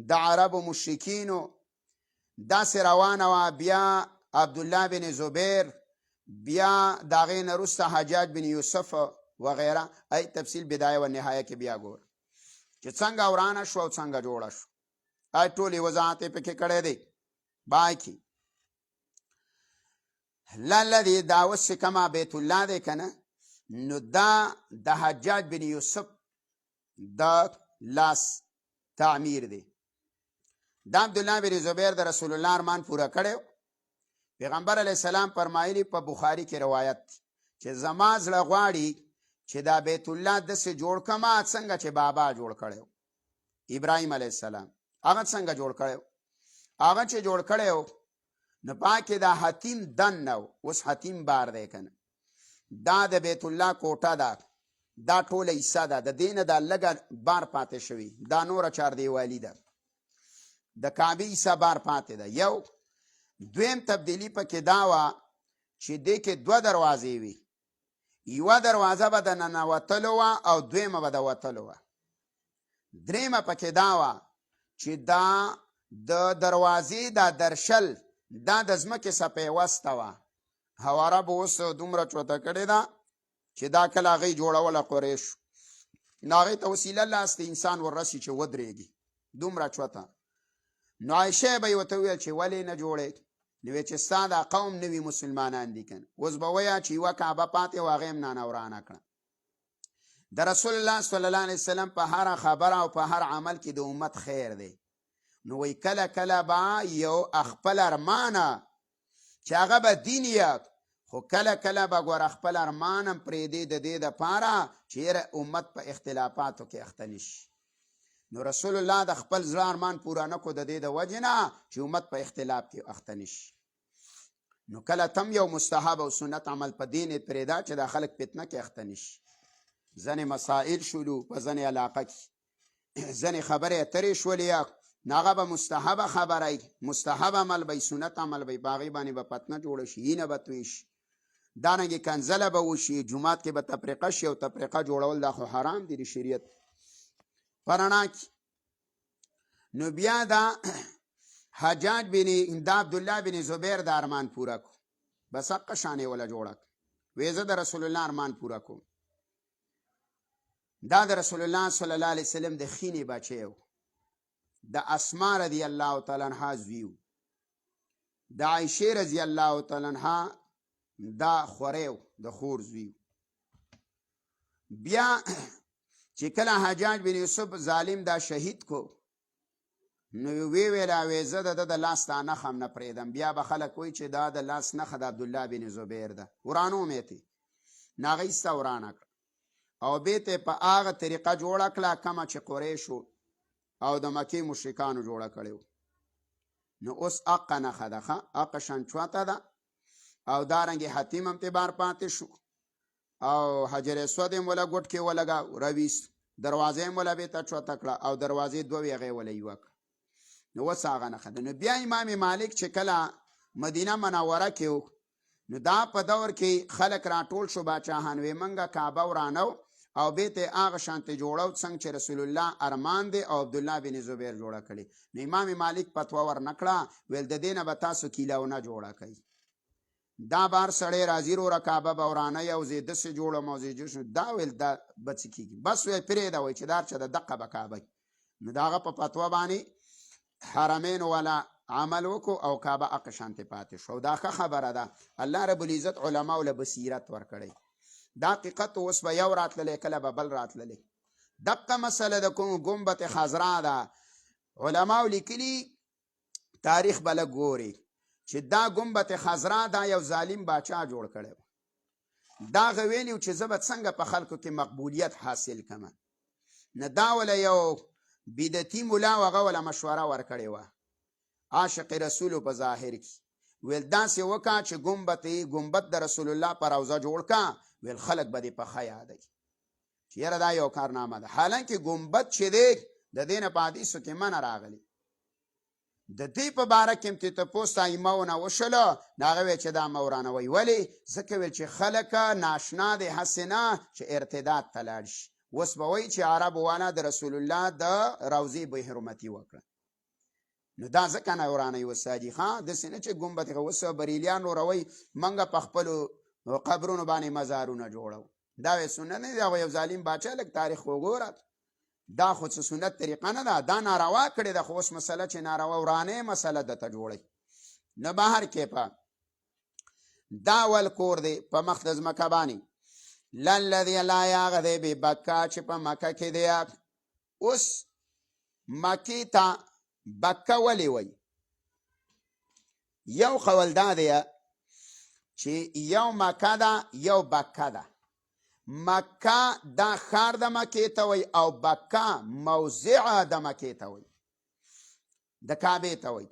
د عربو مشرکینو داسې روانه وه، بیا عبدالله بن زبیر، بیا د هغې نه وروسته حجاج بن یوسف وغیره. ای تفصیل بدایه و نهایه کې بیا ګور چې څنګه ورانه شو او څنګه جوړه شو، ای ټولې وضاحت یې پکې کړی دی. باقي للذي، دا اوس چې کومه بیت الله دی که نه، نو دا د حجاج بن یوسف د لاس تعمیر دی. دا عبدالله بن زبیر د رسول الله ارمان پوره کړی. پیغمبر علیه السلام فرمایلی په بخاري کې روایت چې زما زړه غواړي چې دا بیت الله داسې جوړ کړمه څنګه چې بابا جوړ کړی ابراهیم علیه السلام. هغه څنګه جوړ کړی؟ هغه چې جوړ کړی نو پاکې دا حتیم دن نه، اوس حتیم بار دی که نه، دا د بیت الله کوټه ده، دا ټوله حصه ده، د دې نه دا لږه بار پاتې شوي، دا نوره چاردیوالي ده، د کعبې حصه بار پاتې ده. یو دویم تبدیلی پکې دا وه چې دې کې دوه دروازې وي، یوه دروازه به د ننوتلو وه او دویمه به د وتلو وه. دریمه پکې دا وه چې دا د دروازې دا درشل دا د ځمکې څپې وسته وه. هواره به اوس دومره چوته کړې ده چې دا کله هغې جوړوله قریشو، نو هغې ته وسیله لاس د انسان وررسي چې ودرېږي دومره چوته. نو عایشه به یې ورته وویل چې ولې نه جوړې؟ نو ویې چې ستا دا قوم نوي مسلمانان دي که نه، اوس به ویه چې یوه کعبه پاتې وه هغې هم نانه ورانه کړه. د رسول الله صلی الله علیه وسلم په هره خبره او په هر عمل کې د امت خیر دی. نو وی کله کله به یو خپل ارمانه چې هغه به دین یې، خو کله کله به ګوره خپل ارمان هم پرېږدي د دې دپاره چې یاره امت په اختلافاتو کې اخته نه شي. نو رسول الله د خپل زړه ارمان پوره نه کړو د دې د وجې نه چې امت په اختلاف کې اخته نه شي. نو کله تم یو مستحب او سنت عمل په دین یې پرېږده چې دا خلک فتنه کې اخته نه شي. ځنې مسائل شولو په ځنې علاقه کې، ځنې خبرې اترې شولې، نو هغه به مستحبه خبره مستحب عمل به سنت عمل به په هغې باندې به فتنه جوړه شي، اینه به توی شي، دارنګې کنځله به وشي، جومات کې به تفریقه شي او تفریقه جوړول دا خو حرام دي د شریعت په رڼا کې. نو بیا دا حجاج بن دا عبدالله بن زبیر د ارمان پوره کو، بس حقه شانې وله جوړه کړه، وی زه د رسول الله ارمان پوره کوم. دا د رسول الله صلی الله علیه وسلم د خینې بچی و، د اسما رضی الله تعالی عنها زوی و، د عایشې رضی الله تعالی عنها دا خوری و، د خور زوی و. بیا چې کله حجاج بن یوسف ظالم دا شهید کو، نو وی ویله وی زه د ده د لاس دا نښه هم نه پرېږدم، بیا به خلک وایي چې دا د لاس نښه د عبدالله بن زبیر ده، ورانوم یې تې. نو هغه ایسته ورانه کړه او بیت په هغه طریقه جوړه کړه کومه چې قریشو او د مکې مشرکانو جوړه کړې وه. نو اوس حقه نښه ده، ښه حقه شان چوته ده، او دارنګې حتیم هم تې بار پاتې شو، او حجر اسود هم وله ګوټ کې ولګه راویست، دروازه هم وله بیته چوته کړه او دروازې دوه وې هغې وله یوه کړه. نو اوس هغه نښه ده. نو بیا امام مالک چې کله مدینه منوره کې و، نو دا په دور کې خلک راټول شو، باچاهان وی منګه کعبه ورانو او بیت هغه شانته جوړو څنګه چې رسول الله ارمان دی او عبدالله بن زبیر جوړه کړي. نو امام مالک فتوا ورنکړه، ویل د دې نه به تاسو کیلاونه جوړه کوي، دا بار سړی راځي وروره کعبه به ورانوي او زه داسې جوړم او زه جوړ دا ویل دا به څه کېږي، بس وی پرېږده وایي چې دا چې د دقه به کعبه. نو د هغه په فتوا باندې حرمین والا عمل وکړو او کعبه هغه شانتې پاتې شو. دا ښه خبره ده، الله رب العزت علماو له بصیرت ورکړی. دا حقیقت اوس به یو راتللی، کله به بل راتللی. دقه مسله د کوم ګنبت خضرا ده، علماو لیکلي تاریخ به لږ ګوري چې دا ګنبت خضرا دا یو ظالم باچا جوړ کړی و. دا هغه ویلي و چې زه به څنګه په خلکو کې مقبولیت حاصل کړم. نه دا وله یو بدعتي ملا و هغه وله مشوره ورکړې وه، عاشق رسولو په ظاهر کې، ویل داسې وکړه چې ګنبت د رسول الله په روضه جوړ کړه، ویل خلک به دې په ښه یادوي چې یاره دا یو کارنامه ده. حالانکه ګنبت چې دی د دې نه په حدیثو کې منع راغلي، د دې په باره کې هم تې تپوس ائمو نه وشله، نو هغه ویل چې دا مه ورانوئ. ولې؟ ځکه ویل چې خلک ناشنا دی، هسې نه چې ارتداد ته لاړ شي. اوس به وایي چې عربو والا د رسول الله د روضې بې حرمتي وکړه، نو دا ځکه نه ورانوي اوس حاجي ښه، داسې نه چې ګنبت اوس بریلیان وروئ موږ په خپلو قبرونو باندې مزارونه جوړو، دا وی سنت نه دی. هغه یو ظالم باچا لږ تاریخ وګوره، دا خو څه سنت طریقه نه ده، دا ناروا کړې ده. خو اوس مسله چې ناروا ورانې مسله درته جوړوي. نه بهر کې په دا ول کور دی په مخ د ځمکه باندې، للذي لا هغه دی ببکه چې په مکه کې دی. اوس مکې ته بکه ولې وایي؟ یو قول دا دی چې یو مکه ده یو بکه ده. مکه دا ښار د مکې ته وایي او بکه موضع د مکې ته وایي، د کعبې ته وایي.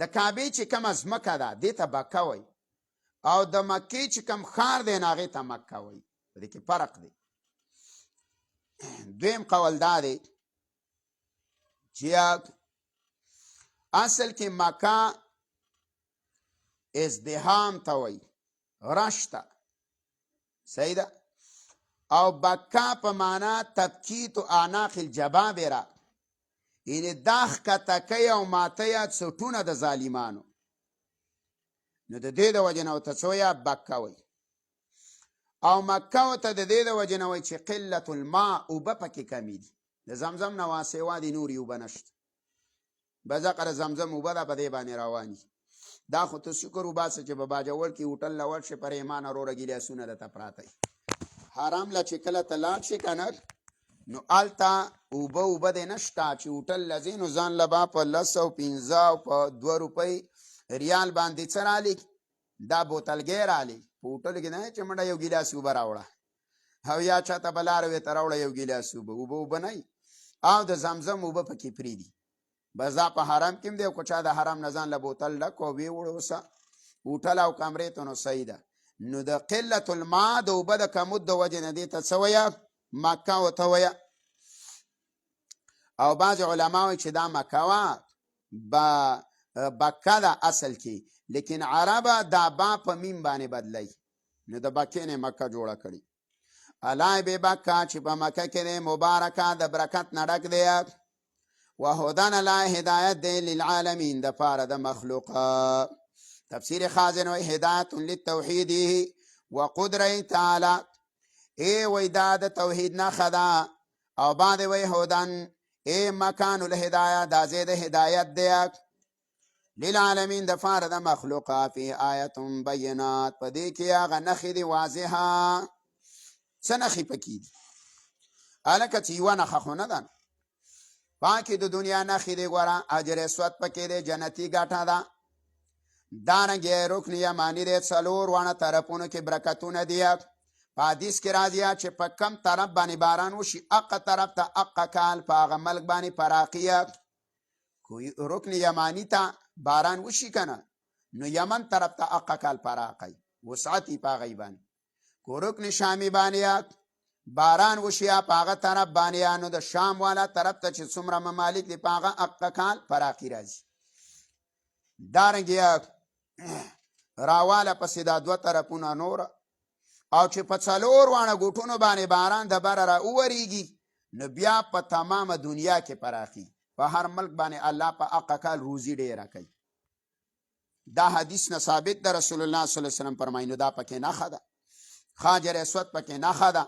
د کعبې چې کومه ځمکه ده دې ته بکه وایي، او د مکې چې کوم ښار دی نو هغې ته مکه وایي. په دې کې فرق دی. دویم قول دا دی چې اصل کې مکه ازدحام ته وایي، رش ته، صحیح ده. او بکه په معنا تبکیت و اعناق الجبابره، یعنې دا ښکته کوي او ماته څټونه د ظالمانو. نو د دې د وجې نه ورته څه وایه بکه وایي. او مکه ورته د دې د وجې نه وایي چې قلت الماء اوبه پکې کمې دي. د زمزم نه واسوا دي نورې اوبه نشته. بزقره زمزم اوبه ده په دې باندې روان دي. دا خو ته شکر وباسه چې په باجوړ کې هوټل له ورشې پر ایمان وروره ګیلاسونه درته پراته وي. حرام له چې کله ته لاړ شې که نه نو هلته اوبه دی نشته چې هوټل له ځې نو ځان له به په 115 او په 2 روپۍ ریال باندې څه رالي دا بوتلګۍ رالي. په هوټل کې نه چې منډه یو ګیلاس اوبه راوړه او یا چاته به لاره وې ته راوړه یو ګیلاس اوبه نه وي. او د زمزم اوبه پکې پرېږدي. بس دا په حرم کې هم دی او که چا د حرم نه ځان له بوتل ډک او ویې وړه اوسه هوټل او کمرې ته نو صحیح ده. نو د قلت الماء د اوبه د کمود د وجې نه دې ته څه وایه مکه ورته وایه. او بعضې علما وایي چې دا مکه وه بکه ده اصل کې، لیکن عربه دا با په میم باندې بدلی نو د بکې نه مکه جوړه کړي. الله بې بکه چې په مکه کې دی مبارکه د برکت نه ډک دی. وهدن الله هدایت دی للعالمین د پاره د مخلوقه. تفسیر خازن وی هدایت للتوحید وقدره تعالی ای وی دا د توحید نښه ده. او بعد وی هدن ای مکان الهدایه دا ځای د هدایت دی للعالمین د پاره د مخلوقه. فی آیت بینات په دې کې هغه نښې دي واضحه. څه نښې پکې دي هلکه چې یوه نښه خو نه ده پاکې د دنیا نښې دی. ګوره اجر اسود پکې دی جنتي ګټه ده. دارنګې رکن یماني دی 4 واړه طرفونو کې برکتونه دي. په حدیث کې راځي چې په کم طرف باندې باران وشي اقه طرف ته اقه کال په هغه ملک باندې پراخیه. رکن یماني ته باران وشي که نه نو یمن طرف ته اقه کال پراخی وسعت یې په هغې باندې. کو رکن شامي باندې باران وشي په هغه طرف باندې نو د شام والا طرف ته چې څومره ممالک دي په هغه اقه کال پراخي راځي. دارنګې راواله پسې دا 2 طرفونه نور او چې په 4 واړه ګوټونو باندې باران د بره را وورېږي نو بیا په تمامه دنیا کې پراخي. په هر ملک باندې الله په اقه کال روزي ډېره کوي. دا حدیث نه ثابت ده. رسول الله صلی الله علیه وسلم فرمایي نو دا پکې نښه ده. حجر اسود پکې نښه ده.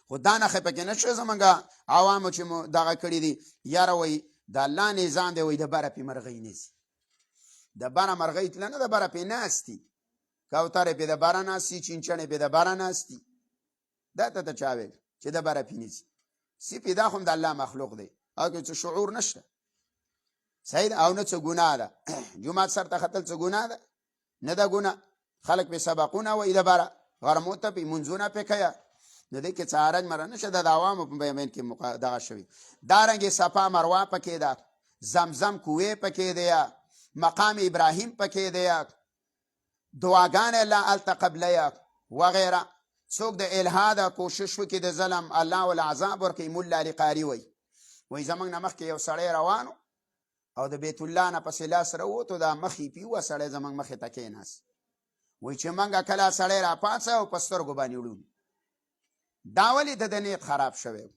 خو دا نښې پکې نشته زمونږ عوامو چې مو دغه کړي دي یاره وایي د الله نظام دی وایي د بره پې مرغۍ نیسي. د بره مرغۍ تله نه د بره پې ناستي کوترې پې د بره ناستي چینچڼې پې د بره ناستي. دا ته چا ویل چې د بره پې نیسي سپي دا خو هم د الله مخلوق دی او کې څه شعور نشته صحیح ده. او نه څه ګناه ده جومات سر ته ختل څه ګناه ده نه ده ګناه. خلک پې سبقونه وایي د بره غرمو ته پې منځونه پې کوي نو دې کې څه حرج مره نشته. د عوامو په بیان کې دغه شوي. دارنګې صفا مروه پکې ده. زمزم کوې پکې دی. مقام ابراهیم پکې دی. دعاګانې الله هلته قبلیه وغیره. څوک د الحاد کوشش وکړي د ظلم الله ول عذاب ورکوي. ملا علي قاري وایي زموږ نه مخکې یو سړی روانو او د بیت الله نه پسې لاس راووتو دا مخې پیوه سړی زموږ مخې ته کېناست. وایي چې موږ کله سړی راپاڅه او په سترګو باندې وړو دا ولې د نیت خراب شوی.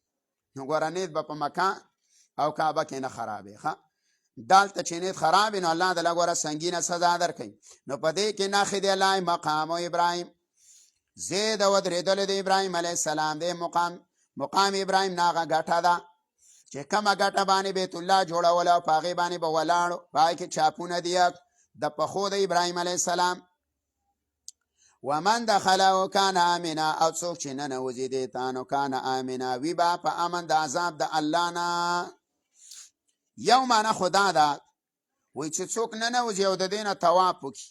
نو ګوره نیت به په مکه او کعبه کې نه خرابې. دالته چې نیت خراب نو الله تعالی ګوره سنگینه سزا درکوي. نو په دې کې نښې دی الله مقام ابراهیم زید ودرېدل د ابراهیم علیه السلام دی. مقام ابراهیم نه هغه ګټه ده چې کومه ګټه باندې بیت الله جوړول او په هغې باندې به ولاړو. په هغې کې چاپونه دي د پښو د ابراهیم علیه السلام. ومن دخله کان آمنا او څوک چې ننوځي دې ته نو کان آمنا وي به په امن د عذاب د الله نه. یو معنی خدا ده وایي چې څوک ننوځي او د دې نه طواف وکړي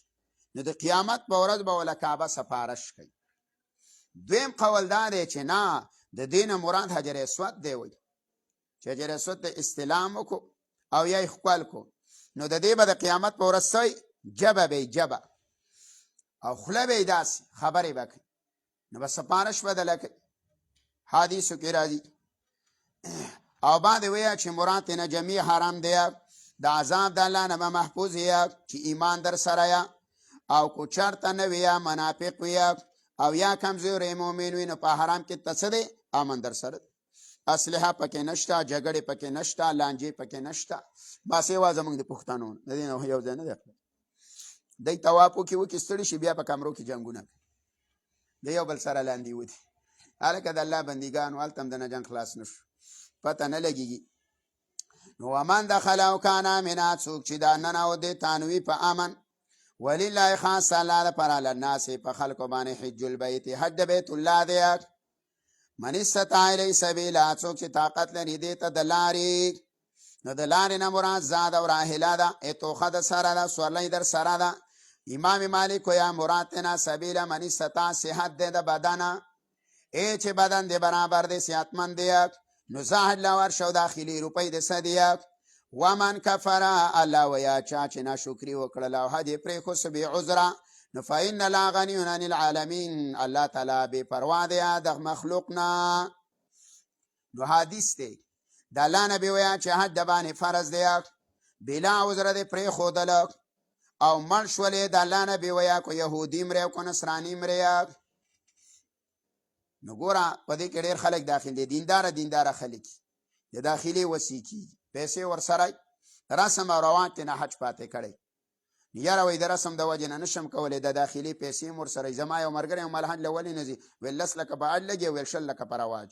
نو د قیامت په ورځ به وله کعبه سپارش کوي. دویم قول دا دی چې نه د دې نه مراد حجر اسود دی. وایي چې حجر اسود ته استلام وکړو او یا یې ښکل کړو نو د دې به د قیامت په ورځ څه جبه به جبه او خوله به یې داسې خبرې به کوي نو به سپارش بدله کوي. حدیثو کې راځي. او بعد ویه چې مراد تېنه جمیع حرام دی د عذاب د الله نه به محفوظ یې چې ایمان در سره یې او کو چرته نه ویه منافق ویه او یا کمزوری مؤمن وي نو په حرام کې ته څه دی امن در سره. اسلحه پکې نشته، جګړې پکې نشته، لانجې پکې نشته. بس یوازې زموږ د پښتنو د دې نه یو ځای نه دی. دی طواف وکړي ستړي شي، بیا په کمرو کې جنګونه کوي، د یو بل سره لاندې ودي. هلکه د الله بندګانو هلته هم د نه جنګ خلاص نه شو، پته نه لګېږي. نو ومن دخله کان آمنا، څوک چې دننه ودې تانوي په امن. ولله خاص الله لپاره علی الناس په خلکو باندې حج البیت، حج د بیت الله دی. من استطاع الیه سبیلا، څوک چې طاقت لري دې ته د لارې. نو د لارې نه مراد زاد او راحله ده، توخه د سره ده، سورلی در سره ده. امام مالک یا مراد تینا سبیلا من استطاع صحت دی د بدنه، ای چې بدن دی برابر دی، صحتمند دی. نو زاهد لور شو داخلي روپۍ د صدیق. ومن کفر الله ویا چا چې ناشکري وکړله او حج یې پرېښود بې عذره، نو فإن الله غني عن العالمین، الله تعالی بې پروا دی د مخلوق نه. نو حدیث دی د الله نبی ویا چې حج د باندې فرض دی، بلا عذره دی پرېښودله او مړ شولې. د الله نبی ویا کو یهودي مرې کو نصراني مرې. نو ګوره په دې کې ډېر خلک داخل دي، دینداره خلک د داخلي وسیع کېږي، پیسې ورسره رسم او روان تېنه حج پاتې کړی. یاره وایي د رسم د وجې نه نشم کولی، د داخلي پیسې م ورسره. زما یو ملګری یو ملحج له ولې نه ځي، ویل 10 لکه په حج لګي، ویل 20 لکه په رواج.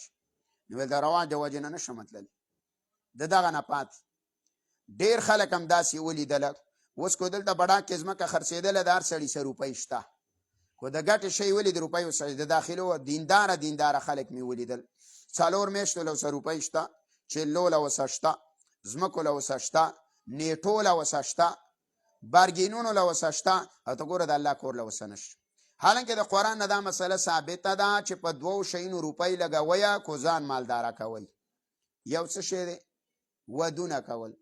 نو ویل د رواج د وجې نه نشم تللی، د دغه نه پاتې. ډېر خلک هم داسې ولیدله. اوس کو دلته بډاکې ځمکه خرڅېدله، د هر سړي سره روپۍ شته، خو د ګټې شی ولید روپۍ سره. د داخلو دینداره خلک مې ولیدل، 4 میاشتو له سره روپۍ شته، چلو له وسه شته، ځمکو له وسه شته، نیټو له وسه شته، بارګینونو له وسه شته، او ته ګوره د الله کور له وسه نشته. حالانکه د قرآن نه دا مسله ثابته ده چې په 2 شیانو روپۍ لګوئ کو ځان مالداره کوئ. یو څه شی دی؟ ودونه کول.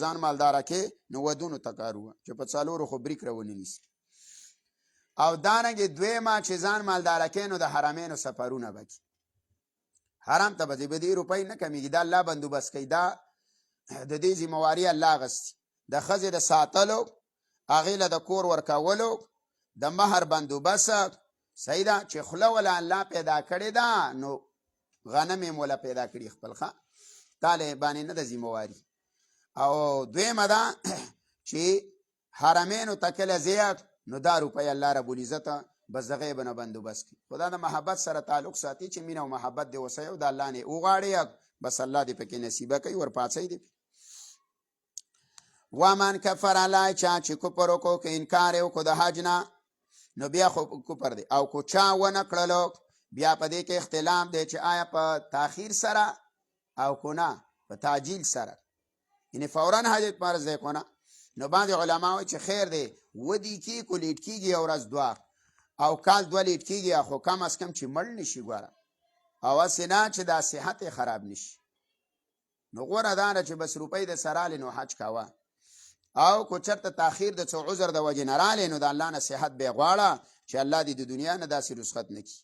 ځان مالداره کې نو ودونو ته کار وه چې په 4 خو بریک راونه نیسي. او دارنګې دویمه چې ځان مالداره کې نو د حرمینو سفرونه به کې، حرم ته به ځې، به دې روپۍ نه کمیږي. دا الله بندوبست کوي، دا د دې ذمواري الله اخیستې. د ښځې د ساتلو، هغې له د کور ورکولو، د مهر بندوبست. صحیح ده چې خوله وله الله پیدا کړې ده، نو غنم یې موله پیدا کړي خپل، ښه تاله باندې نه د ذمواري. او دویمه ده چې حرمینو ته کله ځې نو دا روپۍ الله رب العزت بس د غیب نه بندوبست کړي. خدا د محبت سره تعلق ساتي چې مینه او محبت دې وسه او د الله نه وغواړي، بس الله دې پکې نصیبه کوي، ورپاڅوي دې. ومن کفر الله، چا چې کفر وکړو، که انکار یې وکړو د حج نه، نو بیا خو کفر دی. او کو چا ونه کړلو، بیا په دې کې اختلاف دی چې آیا په تاخیر سره او کو نه په تعجیل سره، یعنی فوراً حج فرض دی کو نه. نو باندې علما وایي چې خیر دی، ودی کې کو لیټ کېږي یو ورځ 2 او کال 2 لیټ کېږي، خو کم از کم چې مړ نشي ګوره، او هسې نه چې دا صحت خراب نشي. نو غوره دا ده چې بس روپۍ د سره رالې نو حج کوه، او کو چېرته تاخیر د څه عذر د وجې نه رالې نو د الله نه صحت بیا غواړه چې الله دې د دنیا نه داسې رسخت نه کړي.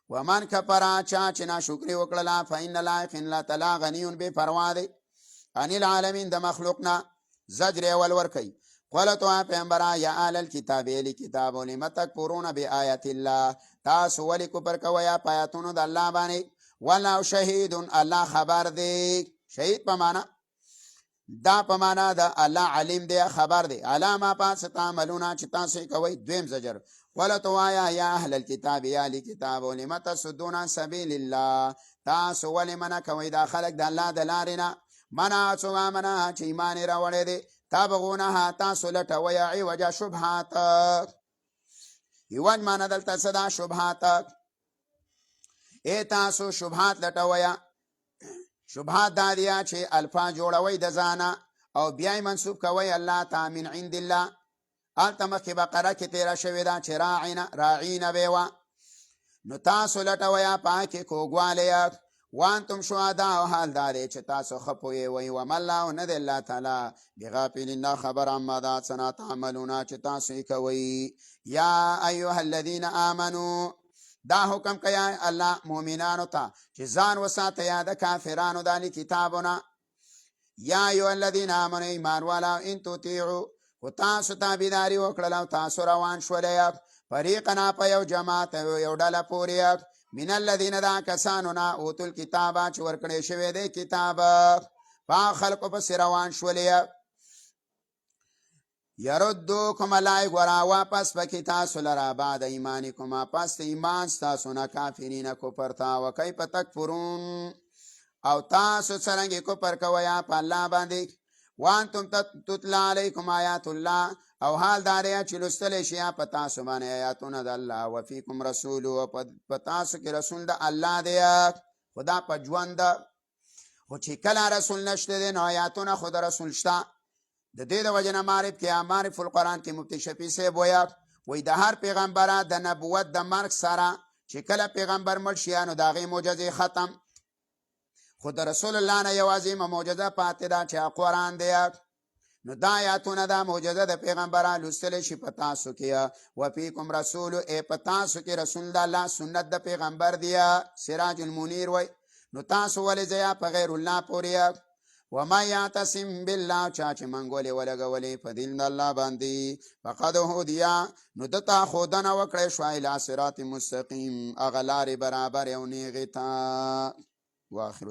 ومن کفر، چا چې ناشکري وکړله، فإن الله الله تعالی غني بې پروا دی عن العالمین، د مخلوق نه. زجر اول ورکوي. قلت وا پیغمبره یا اهل الكتاب لکتاب لم تکفرون بآیات الله، تاسو ولې کفر کوئ په آیاتونو د الله باندې. والله شهید، الله خبر دی. شهید په معنا دا په معنا د الله علیم دی، خبر دی. علامه پاس تعملون چې تاسو کوئ. دویم زجر. قلت وا یا اهل الكتاب یا لکتاب لم تصدون عن سبیل الله، تاسو ولې منع کوئ دا خلک د الله د لارې نه. منع څو منع چې ایمان یې راوړی دی. تابغونها، تاسو لټوئ عوجا شبهات. عوج معنا دلته څه ده؟ شبهات. ای تاسو شبهات لټوئ. شبهات دا دي چې الفاظ جوړوئ د ځانه او بیا یې منسوب کوئ الله ته من عند الله. هلته مخکې بقره کې تېره شوې ده چې راعینه به وه. نو تاسو لټوئ په کې کوږوالی. وانتم شهداء، او حال دا دی چې تاسو ښه پوهیږئ. وما الله، نه دی الله تعالی بغافل، نه خبر عما دا څه نه تعملون چې تاسو یې کوئ. یا ایها الذین آمنوا، دا حکم کوي الله مؤمنانو ته چې ځان وساتئ د کافرانو د اهل کتابونه. یا ایها الذین آمنوا، ایمان والا، ان تطیعوا، خو تاسو تابعداري وکړله او تاسو روان شولئ فریقا په یو جماعت یو ډله پورې من الذین دا کسانو نه اوتل کتابه چې ورکړی شوی دی کتاب په خلقو پسې روان شولې یردوکم لای ګورا واپس پکې تاسو لره بعد ایمانکم پس ایمان ستاسو نه کافرین کفر تا وکیف تکفرون او تاسو څرنګه کفر کوئ په الله باندې وانتم تتلا علیکم آیات الله او حال داریا چې لوستلی شي په تاسو باندې آیاتونه د الله وفیکم رسول او په تاسو کې رسول د الله دی خدا په ژوند خو چې کله رسول نشته دی نو آیاتونه خو د رسول شته د دې د وجه نه معرف کې معرف القرآن کې مفتی شفیع صاحب وایي د هر پیغمبره د نبوت د مرګ سره چې کله پیغمبر مړ شي نو د هغې معجزې ختم خو د رسول الله نه یوازې معجزه پاتې ده چې قرآن دی نو دا آیاتونه دا معجزه د پیغمبره لوستلی شي په تاسو کې وفیکم رسول په تاسو کې رسول د الله سنت د پیغمبر دی سراج المنیر وایي نو تاسو ولې ځئ په غیر الله پورې وما یعتصم بالله چا چې منګولې ولګولې په دین د الله باندې فقد هدیا نو دته ښودنه وکړی شوه الی صراط مستقیم هغه لارې برابر او نیغې ته واخر